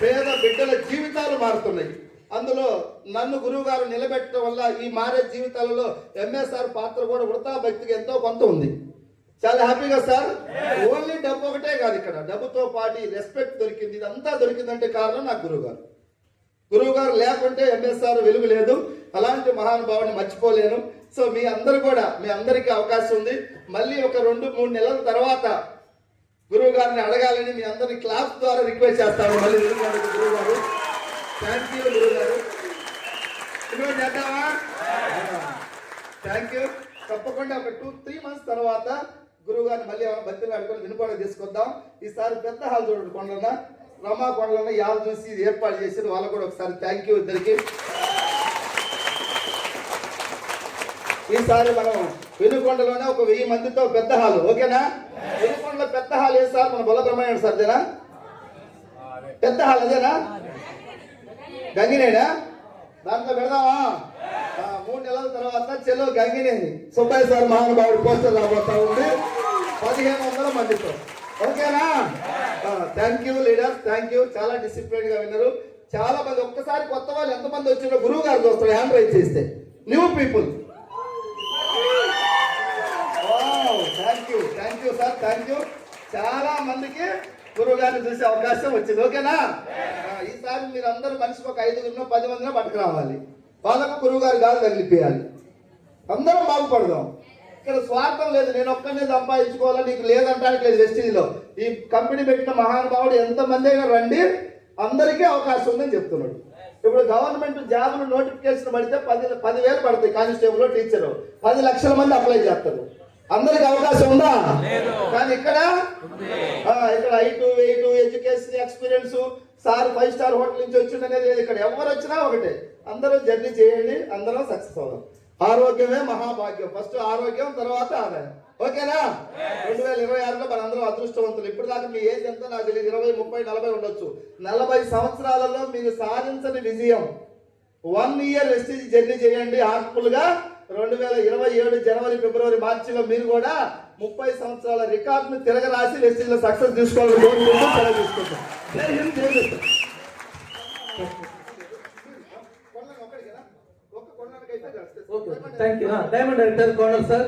పేద బిడ్డల జీవితాలు మారుతున్నాయి. అందులో నన్ను గురువు గారు నిలబెట్టడం వల్ల ఈ మారే జీవితాలలో ఎంఎస్ఆర్ పాత్ర కూడా వృథా భక్తికి ఎంతో కొంత ఉంది. చాలా హ్యాపీగా సార్. ఓన్లీ డబ్బు ఒకటే కాదు, ఇక్కడ డబ్బుతో పాటు రెస్పెక్ట్ దొరికింది. ఇదంతా దొరికిందంటే కారణం నాకు గురువు గారు లేకుంటే ఎంఎస్ఆర్ వెలుగు లేదు. అలాంటి మహానుభావుని మర్చిపోలేను. సో మీ అందరూ కూడా, మీ అందరికీ అవకాశం ఉంది. మళ్ళీ ఒక 2-3 నెలల తర్వాత గురువు గారిని అడగాలని మీ అందరిని క్లాస్ ద్వారా రిక్వెస్ట్ చేస్తాను. మళ్ళీ గురువు గారు థ్యాంక్ యూ. గురువు గారు ఇన్వైట్ చేద్దామా? Thank you. తప్పకుండా ఒక 2-3 మంత్స్ తర్వాత గురువు గారిని మళ్ళీ బతిలో అడుగుని వినుకోవడం తీసుకొద్దాం. ఈసారి పెద్ద హాల్ చూడండి, కొండలన్న రమా కొండలన్న యాలు చూసి ఏర్పాటు చేసి వాళ్ళకు కూడా ఒకసారి థ్యాంక్ యూ ఇద్దరికి. ఈసారి మనం వెనుకొండలోనే ఒక 1000 మందితో పెద్ద హాల్, ఓకేనా? వెనుకొండలో పెద్ద హాల్ ఏ సార్? మన బొల్ల బ్రహ్మయ్య సార్ అదేనా పెద్ద హాల్? అదేనా గంగినేనా? దాంట్లో పెడదామా? 3 నెలల తర్వాత చెలో గంగినేని సుబ్బయ్య సార్ మహానుభావుడు పోస్టర్ రాబోతా ఉంది 1500 మందితో, ఓకేనా? Thank you leaders, thank you. చాలా డిసిప్లిన్ గా విన్నారు. చాలా మంది, ఒక్కసారి కొత్త వాళ్ళు ఎంతమంది వచ్చినా గురువు గారు చూస్తారు హ్యాండ్ రైజ్ చేస్తే. New people, thank you sir, thank you. చాలా మందికి గురువు గారిని చూసే అవకాశం వచ్చింది, ఓకేనా? ఈసారి మీరు అందరూ మనిషికి ఒక 5 10 మందిని పట్టుకురావాలి. వాళ్ళకు గురువు గారు గాలి తగిలిపోయాలి. అందరం బాగుపడదాం. ఇక్కడ స్వార్థం లేదు, నేను ఒక్కనే సంపాదించుకోవాలా నీకు లేదంటానికి లేదు. వెస్టీజ్లో ఈ కంపెనీ పెట్టిన మహానుభావుడు ఎంతమంది అయినా రండి, అందరికీ అవకాశం ఉందని చెప్తున్నాడు. ఇప్పుడు గవర్నమెంట్ జాబులు నోటిఫికేషన్ పడితే 10,000 పడతాయి. కానిస్టేబుల్, టీచరు 10 లక్షల మంది అప్లై చేస్తారు. అందరికి అవకాశం ఉందా? కానీ ఇక్కడ height, weight, education, experience, sir 5 star hotel నుంచి వచ్చిందనేది లేదు. ఇక్కడ ఎవరు వచ్చినా ఒకటే, అందరూ జర్నీ చేయండి, అందరం సక్సెస్ అవుదాం. ఆరోగ్యమే మహాభాగ్యం. ఫస్ట్ ఆరోగ్యం, తర్వాత ఆదాయం, ఓకేనా? 2026లో మనందరం అదృష్టవంతులు. ఇప్పుడు దాకా మీ ఏజ్ ఎంత నాకు తెలియదు, 20, 30, 40 ఉండొచ్చు. 40 సంవత్సరాలలో మీరు సాధించని విజయం 1 ఇయర్ వెస్టీజ్ జర్నీ చేయండి హార్ట్ఫుల్ గా. 2027 జనవరి, ఫిబ్రవరి, మార్చిలో మీరు కూడా 30 సంవత్సరాల రికార్డును తిరగరాసి వెస్టీజ్ లో సక్సెస్ తీసుకోవాలని కోరుకుంటూ సెలవు తీసుకుంటాం. Thank you. డైమండ్ డైరెక్టర్ కోనర్ సార్.